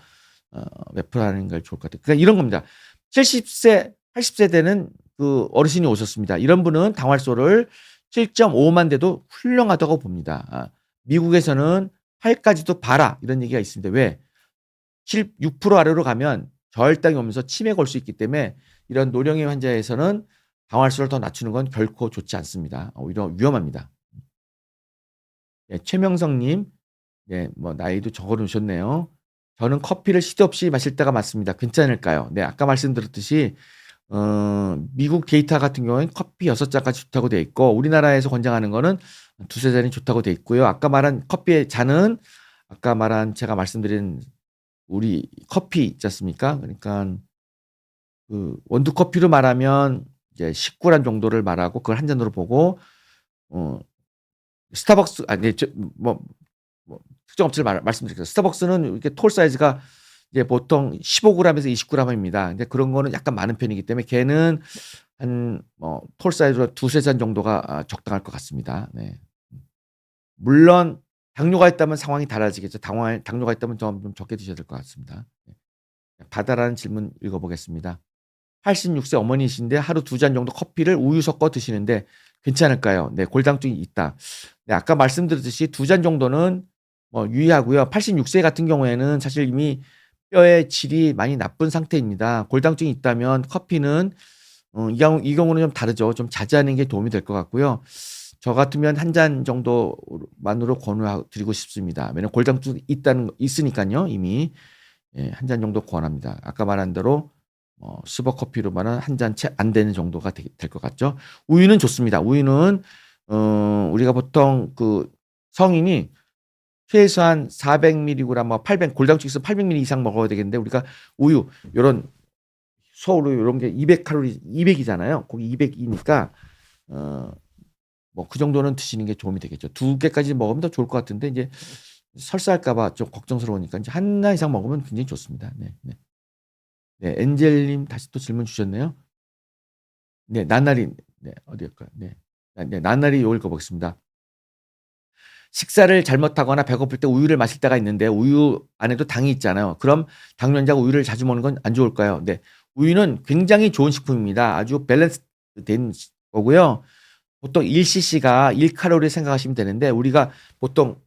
매표하는 게 좋을 것 같아요. 그러니까 이런 겁니다. 70 세, 80세 되는 그 어르신이 오셨습니다. 이런 분은 당활소를 7.5만 돼도 훌륭하다고 봅니다. 미국에서는 8 까지도 봐라 이런 얘기가 있습니다. 왜? 6% 아래로 가면 저혈당이 오면서 치매가 올 수 있기 때문에 이런 노령의 환자에서는 당활수를 더 낮추는 건 결코 좋지 않습니다. 오히려 위험합니다. 네, 최명성 님. 네, 나이도 적어 놓으셨네요. "저는 커피를 시도 없이 마실 때가 많습니다. 괜찮을까요?" 네, 아까 말씀드렸듯이 미국 데이터 같은 경우에는 커피 6 잔까지 좋다고 되어 있고 우리나라에서 권장하는 거는 2-3 잔이 좋다고 되어 있고요. 아까 말한 커피의 잔은 아까 말한 제가 말씀드린 우리 커피 있지 않습니까? 그러니깐 원두 커피로 말하면 이제 10g 정도를 말하고 그걸 한 잔으로 보고 어 스타벅스 네 특정 업체를 말씀드릴게요. 스타벅스는 이렇게 톨 사이즈가 이제 보통 15 g에서 20 g입니다. 근데 그런 거는 약간 많은 편이기 때문에 걔는 한 톨 사이즈로 2-3 잔 정도가 적당할 것 같습니다. 네. 물론 당뇨가 있다면 상황이 달라지겠죠. 당뇨가 있다면 좀 적게 드셔야 될 것 같습니다. 네. 바다라는 질문 읽어 보겠습니다. 86세 어머니이신데 하루 2잔 정도 커피를 우유 섞어 드시는데 괜찮을까요? 네. 골다공증이 있다. 네. 아까 말씀드렸듯이 2잔 정도는 유의하고요. 86세 같은 경우에는 사실 이미 뼈의 질이 많이 나쁜 상태입니다. 골다공증이 있다면 커피는 이 경우는 좀 다르죠. 좀 자제하는 게 도움이 될 것 같고요. 저 같으면 한 잔 정도만으로 드리고 싶습니다. 왜냐면 골다공증이 있으니깐요 이미. 예, 한 잔 정도 권합니다. 아까 말한 대로 스벅 커피로만은 한 잔 채 안 되는 정도가 될 것 같죠. 우유는 좋습니다. 우유는 우리가 보통 그 성인이 최소한 400mg 800 골다공증 있으면 800mg 이상 먹어야 되겠는데 우리가 우유 요런 소우유 요런 게 200 칼로리 200 이잖아요. 거기 200 이니까 어 그 정도는 드시는 게 도움이 되겠죠. 2 개까지 먹으면 더 좋을 것 같은데 인제 설사할까 봐 좀 걱정스러우니까 인제 1 알 이상 먹으면 굉장히 좋습니다. 네 네. 네 엔젤 님 다시 또 질문 주셨네요. 네 나날이 어디일까요? 네. 나날이 요 읽어 보겠습니다. 식사를 잘못하거나 배고플 때 우유를 마실 때가 있는데 우유 안에도 당이 있잖아요. 그럼 당뇨 환자가 우유를 자주 먹는 건 안 좋을까요? 네. 우유는 굉장히 좋은 식품입니다. 아주 밸런스 된 거고요. 보통 1cc가 1칼로리 생각하시면 되는데 우리가 보통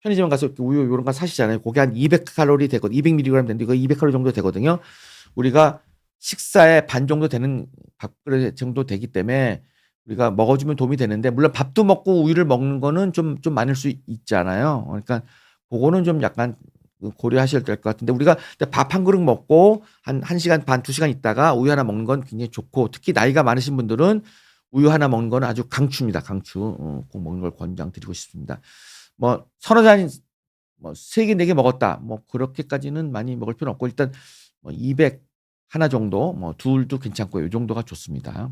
편의점 가서 이렇게 우유 요런 거 사시잖아요. 고게 한 200칼로리 되거든 200mg 되는데 이거 200칼로리 정도 되거든요. 우리가 식사의 반 정도 되는 밥그릇 정도 되기 때문에 우리가 먹어 주면 도움이 되는데 물론 밥도 먹고 우유를 먹는 거는 좀 많을 수 있잖아요. 그러니까 고거는 좀 약간 고려하셔야 될 것 같은데 우리가 밥 한 그릇 먹고 한 1 시간 반 2 시간 있다가 우유 하나 먹는 건 굉장히 좋고 특히 나이가 많으신 분들은 우유 하나 먹는 거는 아주 강추입니다, 강추. 꼭 먹는 걸 권장드리고 싶습니다. 서너 잔 3 개, 4개 먹었다. 그렇게까지는 많이 먹을 필요는 없고 일단 200 하나 정도 둘도 괜찮고 요 정도가 좋습니다.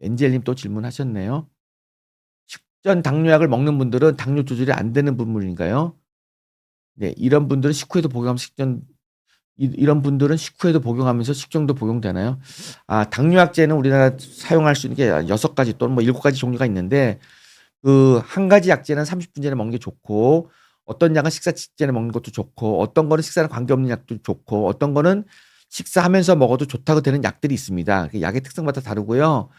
엔젤 님 또 질문하셨네요. 식전 당뇨약을 먹는 분들은 당뇨 조절이 안 되는 분들인가요? 네. 이런 분들은 식후에도 복용하면서 식전도 복용되나요? 당뇨약제는 우리나라 사용할 수 있는 게 6 가지 또는 7 가지 종류가 있는데 한 가지 약제는 30분 전에 먹는 게 좋고 어떤 약은 식사 직전에 먹는 것도 좋고 어떤 거는 식사랑 관계없는 약도 좋고 어떤 거는 식사하면서 먹어도 좋다고 되는 약들이 있습니다. 그 약의 특성마다 다르고요.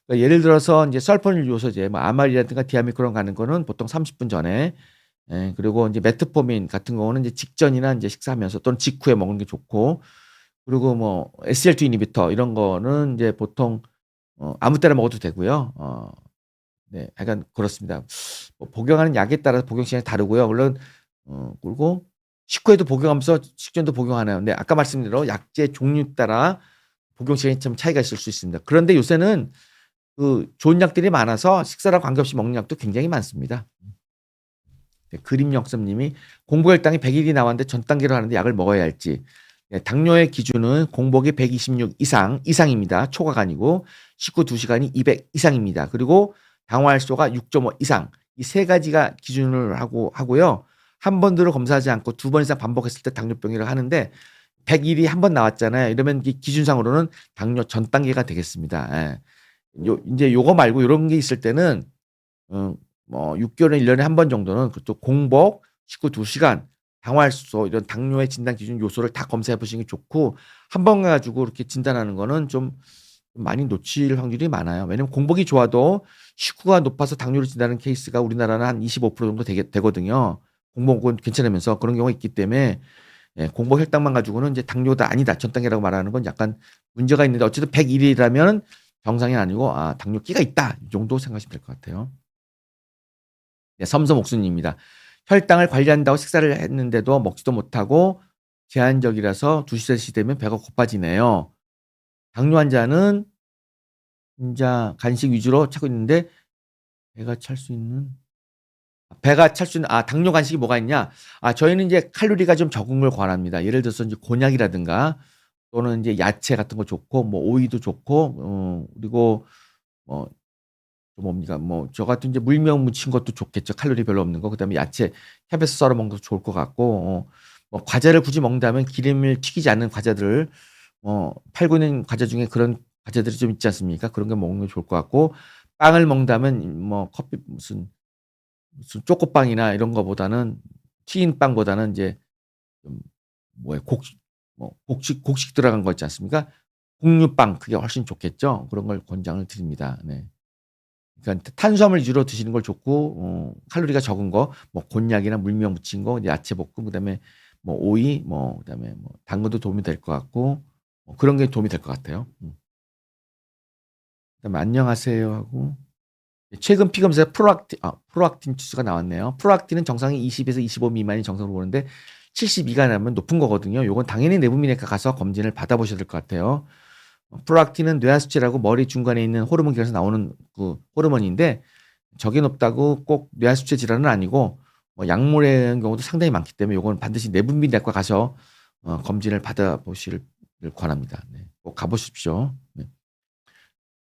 그러니까 예를 들어서 이제 설포닐 요소제 뭐 아말이라든가 디아미크론 가는 거는 보통 30분 전에 그리고 이제 메트포민 같은 경우는 이제 직전이나 이제 식사하면서 또는 직후에 먹는 게 좋고 그리고 뭐 SGLT 이니비터 이런 거는 이제 보통 아무 때나 먹어도 되고요. 네, 약간 그렇습니다. 뭐 복용하는 약에 따라서 복용 시간이 다르고요. 물론 그리고 식후에도 복용하면서 식전도 복용하나요? 네, 아까 말씀드린 대로 약제 종류 따라 복용 시간이 좀 차이가 있을 수 있습니다. 그런데 요새는 그 좋은 약들이 많아서 식사랑 관계없이 먹는 약도 굉장히 많습니다. 네, 그림역섭님이 공복혈당이 100일이 나왔는데 전 단계로 하는데 약을 먹어야 할지. 네, 당뇨의 기준은 공복이 126 이상입니다. 초과가 아니고 식후 2시간이 200 이상입니다. 그리고 당화혈소가 6.5 이상 이 세 가지가 기준을 하고요. 한 번으로 검사하지 않고 2번 이상 반복했을 때 당뇨병이라고 하는데 100일이 한 번 나왔잖아요. 이러면 기준상으로는 당뇨 전 단계가 되겠습니다. 예. 이제 요거 말고 이런 게 있을 때는 뭐 6개월에 1년에 한 번 정도는 또 공복, 식후 2시간, 당화혈소 이런 당뇨의 진단 기준 요소를 다 검사해 보시는 게 좋고 한 번 가지고 이렇게 진단하는 거는 좀 많이 놓칠 확률이 많아요. 왜냐면 공복이 좋아도 식후가 높아서 당뇨를 진단하는 케이스가 우리나라는 한 25% 정도 되거든요. 공복은 괜찮으면서 그런 경우가 있기 때문에 공복 혈당만 가지고는 이제 당뇨다 아니다 전 단계라고 말하는 건 약간 문제가 있는데 어쨌든 100일이라면 정상이 아니고 당뇨 끼가 있다 이 정도 생각하시면 될 것 같아요. 네, 섬섬옥수님입니다. 혈당을 관리한다고 식사를 했는데도 먹지도 못하고 제한적이라서 2시, 3시 되면 배가 고파지네요. 당뇨 환자는 진짜 간식 위주로 찾고 있는데 배가 찰 수 있는 당뇨 간식이 뭐가 있냐? 저희는 이제 칼로리가 좀 적은 걸 권합니다. 예를 들어서 이제 곤약이라든가 또는 이제 야채 같은 거 좋고 뭐 오이도 좋고 그리고 뭐 또 뭡니까? 뭐 저 같은 이제 물면 무친 것도 좋겠죠. 칼로리 별로 없는 거. 그다음에 야채 캡에서 썰어 먹는 것도 좋을 것 같고 뭐 과자를 굳이 먹는다면 기름을 튀기지 않는 과자들을 팔고 있는 과자 중에 그런 과자들이 좀 있지 않습니까? 그런 거 먹는 게 좋을 것 같고 빵을 먹는다면 뭐 커피 무슨 초코빵이나 이런 거보다는 튀긴 빵보다는 이제 좀 뭐야 곡식 들어간 거 있지 않습니까? 곡류빵 그게 훨씬 좋겠죠. 그런 걸 권장을 드립니다. 네. 그러니까 탄수화물 위주로 드시는 걸 좋고 칼로리가 적은 거 뭐 곤약이나 물면 무친 거 야채 볶음 그다음에 뭐 오이 그다음에 뭐 당근도 도움이 될 것 같고 그런 게 도움이 될 것 같아요. 그다음에 안녕하세요 하고 최근 피 검사에 프로락틴 치수가 나왔네요. 프로락틴은 정상이 20에서 25 미만이 정상으로 보는데 72가 나면 높은 거거든요. 요건 당연히 내분비내과 가서 검진을 받아보셔야 될 것 같아요. 프로락틴은 뇌하수체라고 머리 중간에 있는 호르몬 계에서 나오는 그 호르몬인데 저게 높다고 꼭 뇌하수체 질환은 아니고 뭐 약물에 의한 경우도 상당히 많기 때문에 요건 반드시 내분비내과 가서 검진을 받아보시를 권합니다. 네. 꼭 가보십시오. 네.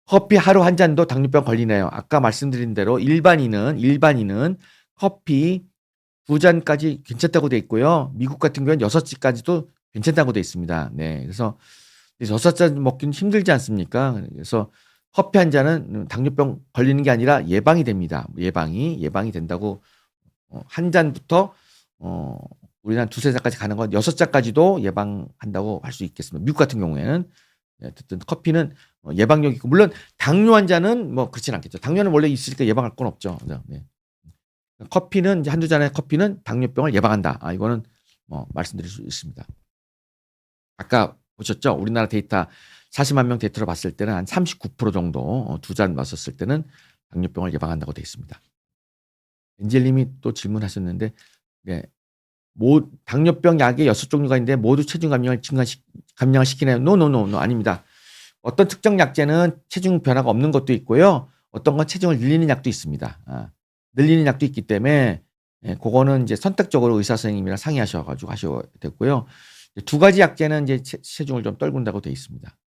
커피 하루 한 잔도 당뇨병 걸리네요. 아까 말씀드린 대로 일반인은 커피 2잔까지 괜찮다고 돼 있고요. 미국 같은 경우는 6잔까지도 괜찮다고 돼 있습니다. 네. 그래서 6잔 먹기는 힘들지 않습니까? 그래서 커피 한 잔은 당뇨병 걸리는 게 아니라 예방이 됩니다. 예방이 된다고 한 잔부터 우리는 한 2-3잔까지 가는 건 6잔까지도 예방한다고 할 수 있겠습니다. 미국 같은 경우에는. 네, 어쨌든 커피는 예방력이 있고 물론 당뇨 환자는 뭐 그렇진 않겠죠. 당뇨는 원래 있으니까 예방할 건 없죠. 네. 커피는 이제 한두 잔의 커피는 당뇨병을 예방한다. 이거는 뭐 말씀드릴 수 있습니다. 아까 보셨죠? 우리나라 데이터 40만 명 데이터로 봤을 때는 한 39% 정도 2잔 마셨을 때는 당뇨병을 예방한다고 되어 있습니다. 엔젤님이 또 질문하셨는데 네. 당뇨병 약이 6종류가 있는데 모두 체중 감량을 시키나요? 노 아닙니다. 어떤 특정 약제는 체중 변화가 없는 것도 있고요. 어떤 건 체중을 늘리는 약도 있습니다. 늘리는 약도 있기 때문에 그거는 이제 선택적으로 의사 선생님이랑 상의하셔 가지고 하셔야 되고요. 2가지 약제는 이제 체중을 좀 떨군다고 되어 있습니다.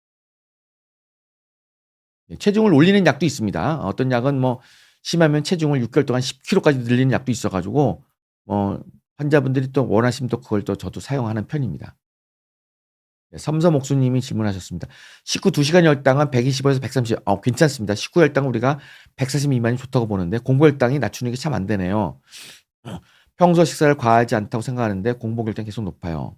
체중을 올리는 약도 있습니다. 어떤 약은 뭐 심하면 체중을 6개월 동안 10kg까지 늘리는 약도 있어 가지고 환자분들이 또 원하시면 또 그걸 또 저도 사용하는 편입니다. 네, 섬섬옥수님이 질문하셨습니다. 식후 2시간 혈당은 125에서 130. 괜찮습니다. 식후 혈당은 우리가 140 미만이 좋다고 보는데 공복 혈당이 낮추는 게 참 안 되네요. 평소 식사를 과하지 않다고 생각하는데 공복일당 계속 높아요.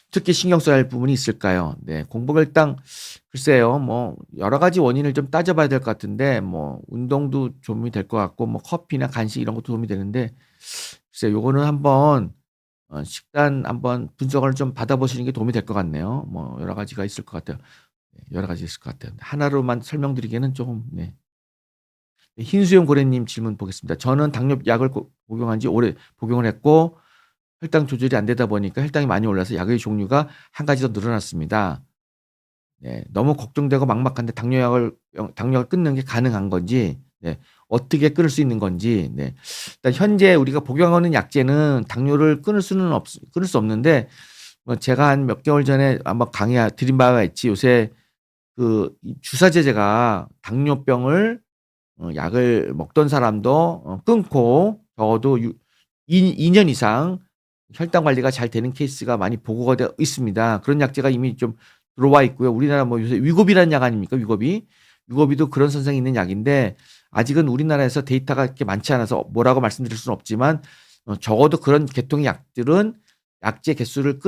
특히 신경 써야 할 부분이 있을까요? 네. 공복일당 글쎄요. 뭐 여러 가지 원인을 좀 따져봐야 될 것 같은데 뭐 운동도 도움이 될 것 같고 뭐 커피나 간식 이런 것도 도움이 되는데 글쎄요. 요거는 한번 식단 한번 분석을 좀 받아보시는 게 도움이 될 것 같네요. 뭐 여러 가지가 있을 것 같아요. 네. 여러 가지 있을 것 같아요. 하나로만 설명드리기에는 조금 네. 흰수염 고래님 질문 보겠습니다. 저는 당뇨 약을 복용한 지 오래 복용을 했고 혈당 조절이 안 되다 보니까 혈당이 많이 올라서 약의 종류가 한 가지 더 늘어났습니다. 네. 너무 걱정되고 막막한데 당뇨약을 끊는 게 가능한 건지, 네. 어떻게 끊을 수 있는 건지, 네. 일단 현재 우리가 복용하는 약제는 당뇨를 끊을 수 없는데, 뭐 제가 한 몇 개월 전에 아마 강의 드린 바가 있지, 요새 이 주사제제가 당뇨병을 약을 먹던 사람도 끊고 적어도 2년 이상 혈당 관리가 잘 되는 케이스가 많이 보고가 되어 있습니다. 그런 약제가 이미 좀 들어와 있고요. 우리나라 뭐 요새 위고비라는 약 아닙니까? 위고비. 위고비도 그런 선상에 있는 약인데 아직은 우리나라에서 데이터가 그렇게 많지 않아서 뭐라고 말씀드릴 수는 없지만 적어도 그런 계통의 약들은 약제 개수를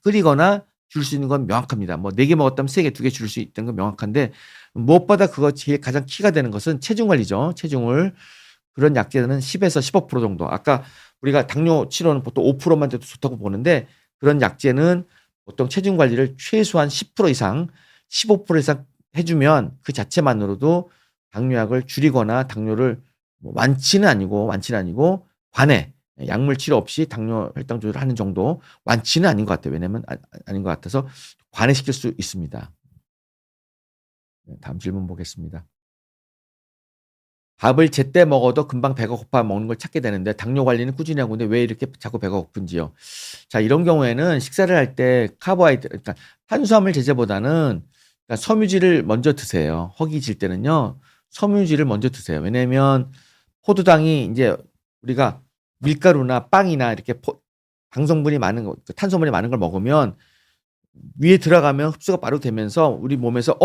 끓이거나 줄 수 있는 건 명확합니다. 뭐 4개 먹었다면 3개, 2개 줄 수 있다는 건 명확한데 무엇보다 그거 제일 가장 키가 되는 것은 체중 관리죠. 체중을 그런 약제는 10에서 15% 정도. 아까 우리가 당뇨 치료는 보통 5%만 돼도 좋다고 보는데 그런 약제는 보통 체중 관리를 최소한 10% 이상, 15% 이상 해주면 그 자체만으로도 당뇨약을 줄이거나 당뇨를 뭐 완치는 아니고 관해 약물 치료 없이 당뇨 혈당 조절을 하는 정도 완치는 아닌 것 같아요. 왜냐면 아닌 것 같아서 관해시킬 수 있습니다. 네, 다음 질문 보겠습니다. 밥을 제때 먹어도 금방 배가 고파 먹는 걸 찾게 되는데 당뇨 관리는 꾸준히 하고 있는데 왜 이렇게 자꾸 배가 고픈지요? 자, 이런 경우에는 식사를 할 때 그러니까 탄수화물 제제보다는 그러니까 섬유질을 먼저 드세요. 허기 질 때는요. 섬유질을 먼저 드세요. 왜냐면 포도당이 이제 우리가 밀가루나 빵이나 이렇게 당성분이 많은 거, 탄수화물이 많은 걸 먹으면 위에 들어가면 흡수가 바로 되면서 우리 몸에서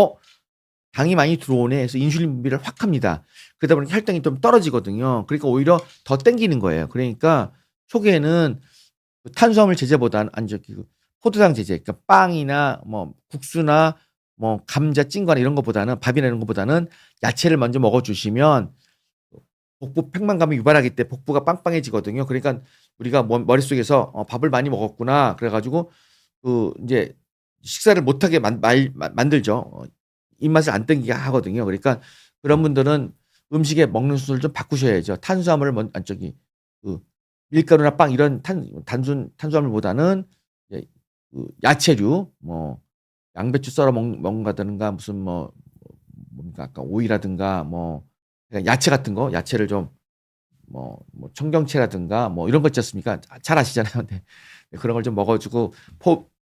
당이 많이 들어오네 해서 인슐린 분비를 확 합니다. 그러다 보니까 혈당이 좀 떨어지거든요. 그러니까 오히려 더 땡기는 거예요. 그러니까 초기에는 탄수화물 제제보다는 포도당 제제, 그러니까 빵이나 뭐 국수나 뭐 감자 찐 거나 이런 것보다는 밥이나 이런 것보다는 야채를 먼저 먹어주시면 복부 팽만감이 유발하기 때문에 복부가 빵빵해지거든요. 그러니까 우리가 머릿속에서 밥을 많이 먹었구나. 그래가지고 이제 식사를 못하게 만들죠. 입맛을 안 땡기게 하거든요. 그러니까 그런 분들은 음식에 먹는 순서를 좀 바꾸셔야죠. 탄수화물을 그 밀가루나 빵 이런 단순 탄수화물보다는 야채류, 뭐 양배추 썰어 먹는다든가 무슨 뭡니까 아까 오이라든가 뭐 야채 같은 거, 야채를 좀 뭐 청경채라든가 뭐 이런 거 있지 않습니까? 잘 아시잖아요. 네. 그런 걸 좀 먹어주고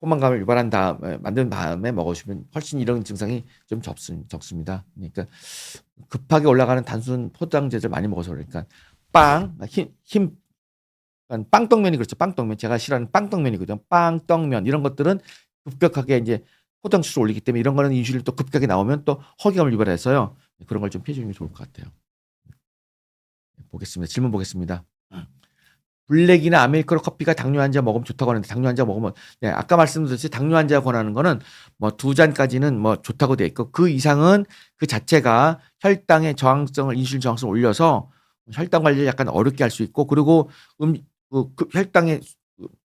포만감을 유발한 다음에 만든 다음에 먹으시면 훨씬 이런 증상이 좀 적습니다. 그러니까 급하게 올라가는 단순 포장재를 많이 먹어서 그러니까 빵떡면이 그렇죠. 빵떡면 제가 싫어하는 빵떡면이거든요. 빵떡면 이런 것들은 급격하게 이제 포장 수를 올리기 때문에 이런 거는 인슐린 또 급격하게 나오면 또 허기감을 유발해서요. 그런 걸 좀 피해 주는 게 좋을 것 같아요. 보겠습니다. 질문 보겠습니다. 블랙이나 아메리카노 커피가 당뇨 환자 먹으면 좋다고 하는데 당뇨 환자 먹으면 네, 아까 말씀드렸듯이 당뇨 환자가 권하는 거는 뭐 2잔까지는 뭐 좋다고 돼 있고 그 이상은 그 자체가 혈당의 인슐린 저항성을 올려서 혈당 관리를 약간 어렵게 할 수 있고 그리고 그 혈당의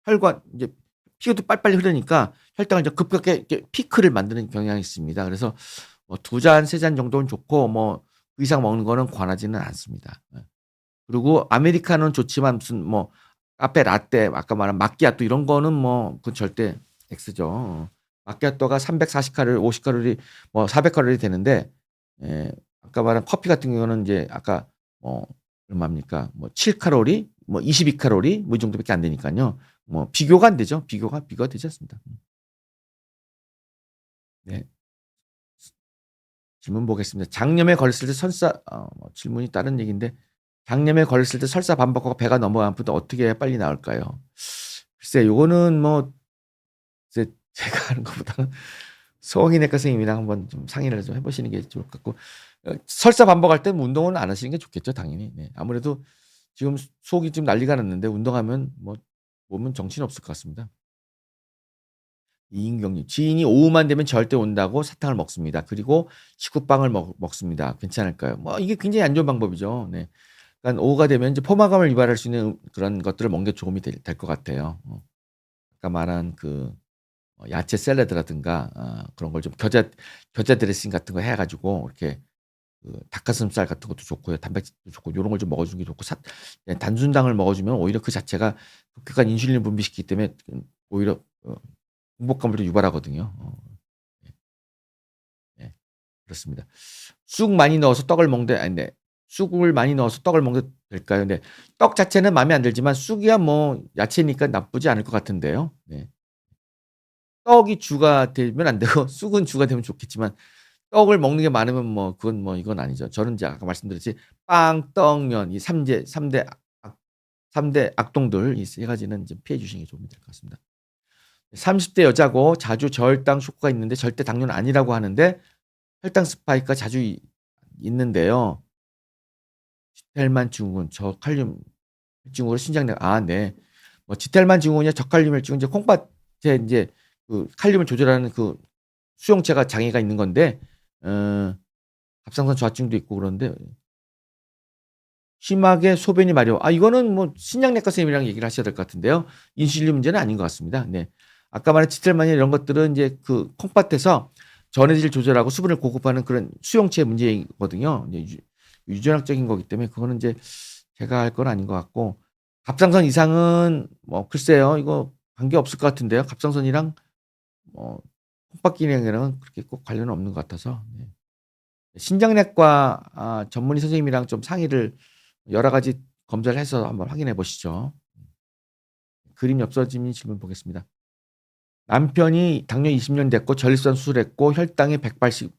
혈관 이제 피가 빨리빨리 흐르니까 혈당을 이제 급격하게 피크를 만드는 경향이 있습니다. 그래서 뭐 2잔, 3잔 정도는 좋고 뭐 그 이상 먹는 거는 권하지는 않습니다. 그리고 아메리카노는 좋지만 무슨 뭐 카페 라떼 아까 말한 마끼아또 이런 거는 뭐 그 절대 X죠. 마끼아또가 340칼로리, 50칼로리, 뭐 400칼로리 되는데 아까 말한 커피 같은 경우는 이제 아까 뭐 얼마입니까? 뭐 7칼로리, 뭐 22칼로리 뭐 이 정도밖에 안 되니까요. 뭐 비교가 안 되죠. 비교가 되지 않습니다. 네. 질문 보겠습니다. 장염에 걸렸을 때 질문이 다른 얘기인데 장염에 걸렸을 때 설사 반복하고 배가 너무 아픈데 어떻게 해야 빨리 나을까요? 글쎄 요거는 뭐 이제 제가 하는 것보다는 소화기내과 선생님이랑 한번 좀 상의를 좀 해보시는 게 좋을 것 같고 설사 반복할 때는 운동은 안 하시는 게 좋겠죠 당연히. 네. 아무래도 지금 속이 좀 난리가 났는데 운동하면 뭐 몸은 정신없을 것 같습니다. 이인경님. 지인이 오후만 되면 절대 온다고 사탕을 먹습니다. 그리고 식후빵을 먹습니다. 괜찮을까요? 뭐 이게 굉장히 안 좋은 방법이죠. 네. 그러니까 오후가 되면 이제 포만감을 유발할 수 있는 그런 것들을 먹는 게 도움이 될 것 같아요. 아까 말한 야채 샐러드라든가 그런 걸 좀 겨자 드레싱 같은 거 해 가지고 이렇게 닭가슴살 같은 것도 좋고요. 단백질도 좋고 요런 걸 좀 먹어 주는 게 좋고 예 단순당을 먹어 주면 오히려 그 자체가 급격한 인슐린을 분비시키기 때문에 오히려 공복감을 좀 유발하거든요. 네. 네. 그렇습니다. 쑥 많이 넣어서 떡을 먹는데 네. 쑥을 많이 넣어서 떡을 먹는데 될까요? 네. 떡 자체는 마음에 안 들지만 쑥이야 뭐 야채니까 나쁘지 않을 것 같은데요. 네. 떡이 주가 되면 안 되고 쑥은 주가 되면 좋겠지만 떡을 먹는 게 많으면 뭐 그건 뭐 이건 아니죠. 저는 이제 아까 말씀드렸듯이 빵, 떡, 면 이 3대 악 3대 악동들 이 세 가지는 이제 피해 주시는 게 도움이 될 것 같습니다. 30대 여자고 자주 저혈당 쇼크가 있는데 절대 당뇨는 아니라고 하는데 혈당 스파이크가 자주 있는데요. 지텔만 증후군, 저칼륨 혈증으로 신장내 네. 뭐 지텔만 증후군이나 저칼륨 혈증은 이제 콩팥에 인제 칼륨을 조절하는 수용체가 장애가 있는 건데 어 갑상선 저하증도 있고 그런데 심하게 소변이 마려워. 이거는 뭐 신장내과 선생님이랑 얘기를 하셔야 될 것 같은데요. 인슐린 문제는 아닌 것 같습니다. 네. 아까 말한 지텔만이나 이런 것들은 이제 콩팥에서 전해질 조절하고 수분을 공급하는 그런 수용체 문제이거든요. 이제 유전학적인 거기 때문에 그거는 이제 제가 할 건 아닌 것 같고 갑상선 이상은 뭐 글쎄요. 이거 관계없을 것 같은데요. 갑상선이랑 뭐 콩팥 기능이랑은 그렇게 꼭 관련은 없는 것 같아서. 네. 신장내과 전문의 선생님이랑 좀 상의를 여러 가지 검사를 해서 한번 확인해 보시죠. 그림 엽서짐이 질문 보겠습니다. 남편이 당뇨 20년 됐고 전립선 수술했고 혈당이 180.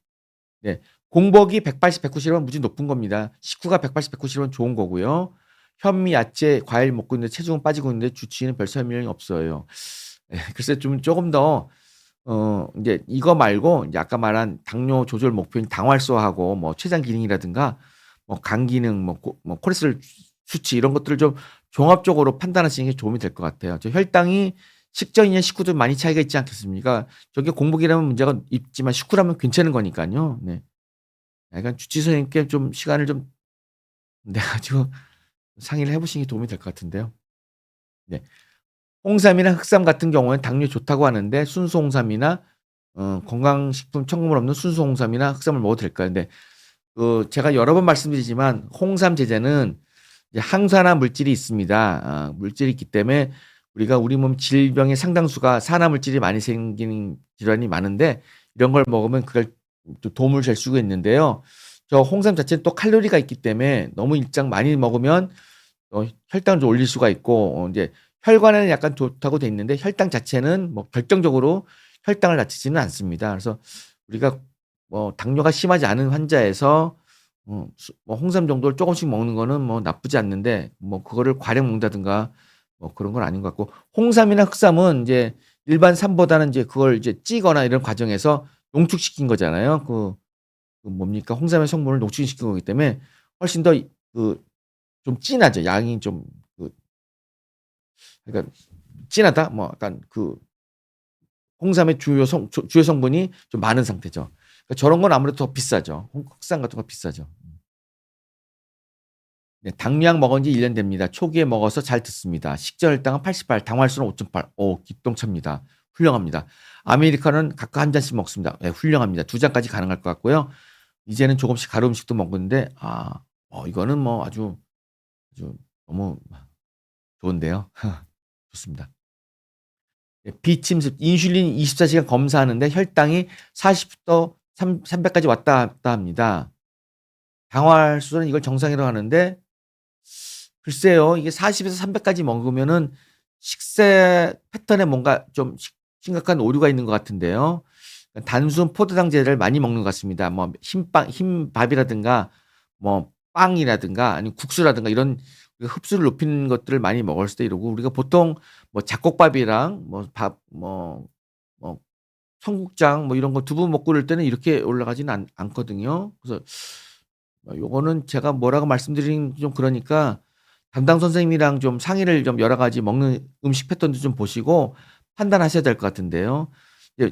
네. 공복이 180, 190이면 무지 높은 겁니다. 식후가 180, 190이면 좋은 거고요. 현미, 야채, 과일 먹고 있는데 체중은 빠지고 있는데 주치의는 별 설명이 없어요. 예, 글쎄 좀 조금 더 인제 이거 말고 이제 아까 말한 당뇨 조절 목표인 당활수하고 뭐 췌장 기능이라든가 뭐 간 기능 뭐 콜레스테롤 수치 이런 것들을 좀 종합적으로 판단하시는 게 도움이 될 것 같아요. 혈당이 식전이냐 식후도 많이 차이가 있지 않겠습니까? 저게 공복이라면 문제가 있지만 식후라면 괜찮은 거니깐요. 네. 약간 주치의 선생님께 좀 시간을 좀 내 가지고 상의를 해 보시는 게 도움이 될 것 같은데요. 네. 홍삼이나 흑삼 같은 경우에는 당뇨에 좋다고 하는데 순수 홍삼이나 건강식품 첨가물 없는 순수 홍삼이나 흑삼을 먹어도 될까요? 근데 제가 여러 번 말씀드리지만 홍삼 제제는 이제 항산화 물질이 있습니다. 물질이 있기 때문에 우리 몸 질병의 상당수가 산화 물질이 많이 생기는 질환이 많은데 이런 걸 먹으면 그걸 또 도움을 줄 수가 있는데요. 저 홍삼 자체는 또 칼로리가 있기 때문에 너무 일정 많이 먹으면 혈당을 좀 올릴 수가 있고 인제 혈관에는 약간 좋다고 돼 있는데 혈당 자체는 뭐 결정적으로 혈당을 낮추지는 않습니다. 그래서 우리가 뭐 당뇨가 심하지 않은 환자에서 뭐 홍삼 정도를 쪼금씩 먹는 거는 뭐 나쁘지 않는데 뭐 그거를 과량 먹는다든가 뭐 그런 건 아닌 것 같고 홍삼이나 흑삼은 인제 일반 삼보다는 이제 그걸 이제 찌거나 이런 과정에서 농축시킨 거잖아요. 뭡니까? 홍삼의 성분을 농축시킨 거기 때문에 훨씬 더 좀 진하죠. 양이 좀 그 그러니까 진하다? 뭐 약간 홍삼의 주요 성분이 좀 많은 상태죠. 그러니까 저런 건 아무래도 더 비싸죠. 흑삼 같은 거 비싸죠. 네. 당뇨약 먹은 지 1년 됩니다. 초기에 먹어서 잘 듣습니다. 식전 혈당은 88, 당활수는 5.8. 기똥차입니다. 훌륭합니다. 아메리카노는 각각 한 잔씩 먹습니다. 예 훌륭합니다. 2 잔까지 가능할 것 같고요. 이제는 조금씩 가루 음식도 먹는데 이거는 뭐 아주 너무 좋은데요. 좋습니다. 예 비침습 인슐린 24시간 검사하는데 혈당이 40부터 300까지 왔다 갔다 합니다. 당화혈수는 이걸 정상이라고 하는데 글쎄요. 이게 40에서 300까지 먹으면은 식세 패턴에 뭔가 좀 심각한 오류가 있는 것 같은데요. 단순 포도당제를 많이 먹는 것 같습니다. 뭐 흰밥이라든가 뭐 빵이라든가 아니면 국수라든가 이런 흡수를 높이는 것들을 많이 먹었을 때 이러고 우리가 보통 뭐 잡곡밥이랑 뭐 뭐 청국장 뭐 이런 거 두부 먹고 이럴 때는 이렇게 올라가지는 않거든요. 그래서 요거는 제가 뭐라고 말씀드리긴 좀 그러니까 담당 선생님이랑 좀 상의를 좀 여러 가지 먹는 음식 패턴도 좀 보시고 판단하셔야 될 것 같은데요.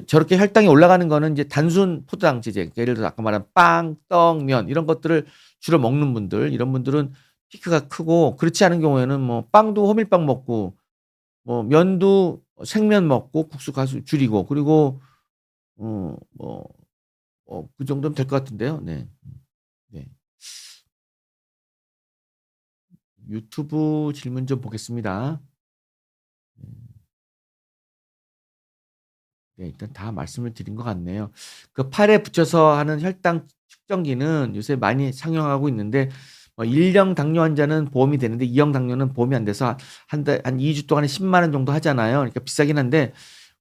저렇게 혈당이 올라가는 거는 이제 단순 포도당체제, 그러니까 예를 들어서 아까 말한 빵, 떡, 면 이런 것들을 주로 먹는 분들, 이런 분들은 피크가 크고, 그렇지 않은 경우에는 뭐 빵도 호밀빵 먹고 뭐 면도 생면 먹고 국수 가수 줄이고, 그리고 뭐 그 정도면 될 것 같은데요. 네. 네. 유튜브 질문 좀 보겠습니다. 네, 일단 다 말씀을 드린 것 같네요. 그 팔에 붙여서 하는 혈당 측정기는 요새 많이 상용하고 있는데, 1형 당뇨 환자는 보험이 되는데 2형 당뇨는 보험이 안 돼서 한 2주 동안에 10만 원 정도 하잖아요. 그러니까 비싸긴 한데,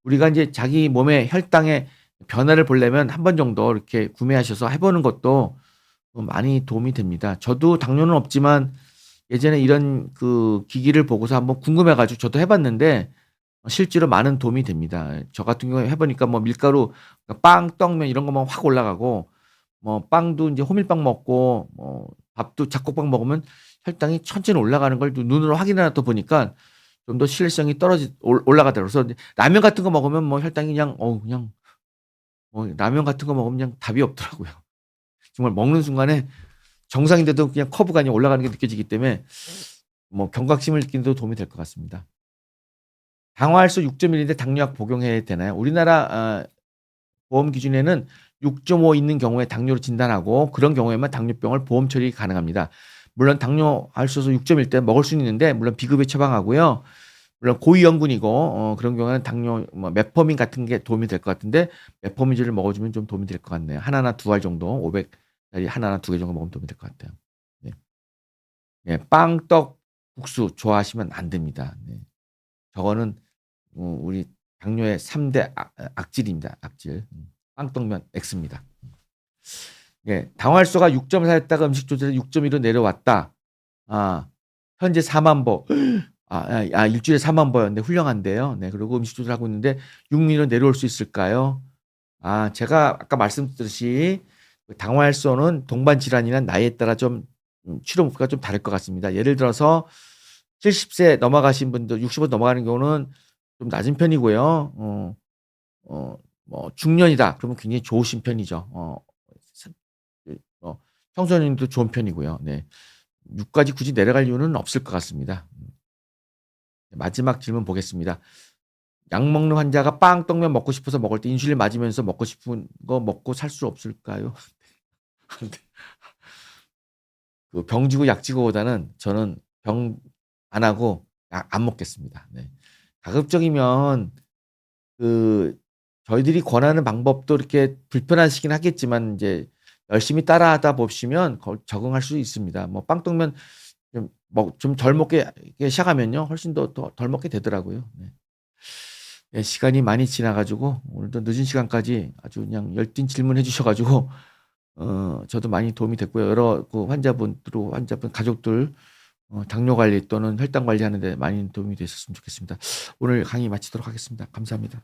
우리가 이제 자기 몸의 혈당의 변화를 보려면 한 번 정도 이렇게 구매하셔서 해보는 것도 많이 도움이 됩니다. 저도 당뇨는 없지만 예전에 이런 그 기기를 보고서 한번 궁금해가지고 저도 해봤는데, 실제로 많은 도움이 됩니다. 저 같은 경우에 해보니까 뭐 밀가루, 그러니까 빵, 떡면 이런 것만 확 올라가고, 뭐 빵도 이제 호밀빵 먹고, 뭐 밥도 잡곡밥 먹으면 혈당이 천천히 올라가는 걸 눈으로 확인해 또 보니까 좀 더 신뢰성이 올라가더라고요. 그래서 이제 라면 같은 거 먹으면 뭐 혈당이 그냥 그냥 라면 같은 거 먹으면 그냥 답이 없더라고요. 정말 먹는 순간에 정상인데도 그냥 커브가 그냥 올라가는 게 느껴지기 때문에 뭐 경각심을 느끼는 데 도움이 될 것 같습니다. 당화혈소 6.1인데 당뇨약 복용해야 되나요? 우리나라 보험 기준에는 6.5 있는 경우에 당뇨로 진단하고, 그런 경우에만 당뇨병을 보험 처리 가능합니다. 물론 당뇨혈소수 6.1 때 먹을 수는 있는데 물론 비급여 처방하고요. 물론 고위험군이고 그런 경우에는 당뇨 뭐 메포민 같은 게 도움이 될 것 같은데, 메포민제를 먹어주면 좀 도움이 될 것 같네요. 하나나 두 알 정도, 500짜리 하나나 두 개 정도 먹으면 도움이 될 것 같아요. 네. 네, 빵, 떡, 국수 좋아하시면 안 됩니다. 네. 저거는 우리 당뇨의 3대 악질입니다. 악질. 빵떡면 X입니다. 예, 당활수가 6.4였다가 음식 조절에 6.1로 내려왔다. 아, 현재 4만 보. 일주일에 4만 보였는데 훌륭한데요. 네, 그리고 음식 조절하고 있는데 6미로 내려올 수 있을까요? 제가 아까 말씀드렸듯이 당활수는 동반 질환이나 나이에 따라 좀 치료 목표가 좀 다를 것 같습니다. 예를 들어서 70세 넘어가신 분들, 60세 넘어가는 경우는 좀 낮은 편이고요. 뭐 중년이다 그러면 굉장히 좋으신 편이죠. 그 청소년도 좋은 편이고요. 네. 6까지 굳이 내려갈 이유는 없을 것 같습니다. 마지막 질문 보겠습니다. 약 먹는 환자가 빵, 떡면 먹고 싶어서 먹을 때 인슐린 맞으면서 먹고 싶은 거 먹고 살 수 없을까요? 그 병지고 약지고보다는 저는 병 안 하고 약 안 먹겠습니다. 네. 가급적이면 그 저희들이 권하는 방법도 이렇게 불편하시긴 하겠지만 이제 열심히 따라하다 보시면 적응할 수 있습니다. 뭐 빵, 떡면 좀 덜 먹게 시작하면요 훨씬 더 덜 먹게 되더라고요. 네. 네, 시간이 많이 지나 가지고 오늘도 늦은 시간까지 아주 그냥 열띤 질문해 주셔 가지고 저도 많이 도움이 됐고요. 여러 그 환자분 가족들 당뇨 관리 또는 혈당 관리하는 데 많이 도움이 됐었으면 좋겠습니다. 오늘 강의 마치도록 하겠습니다. 감사합니다.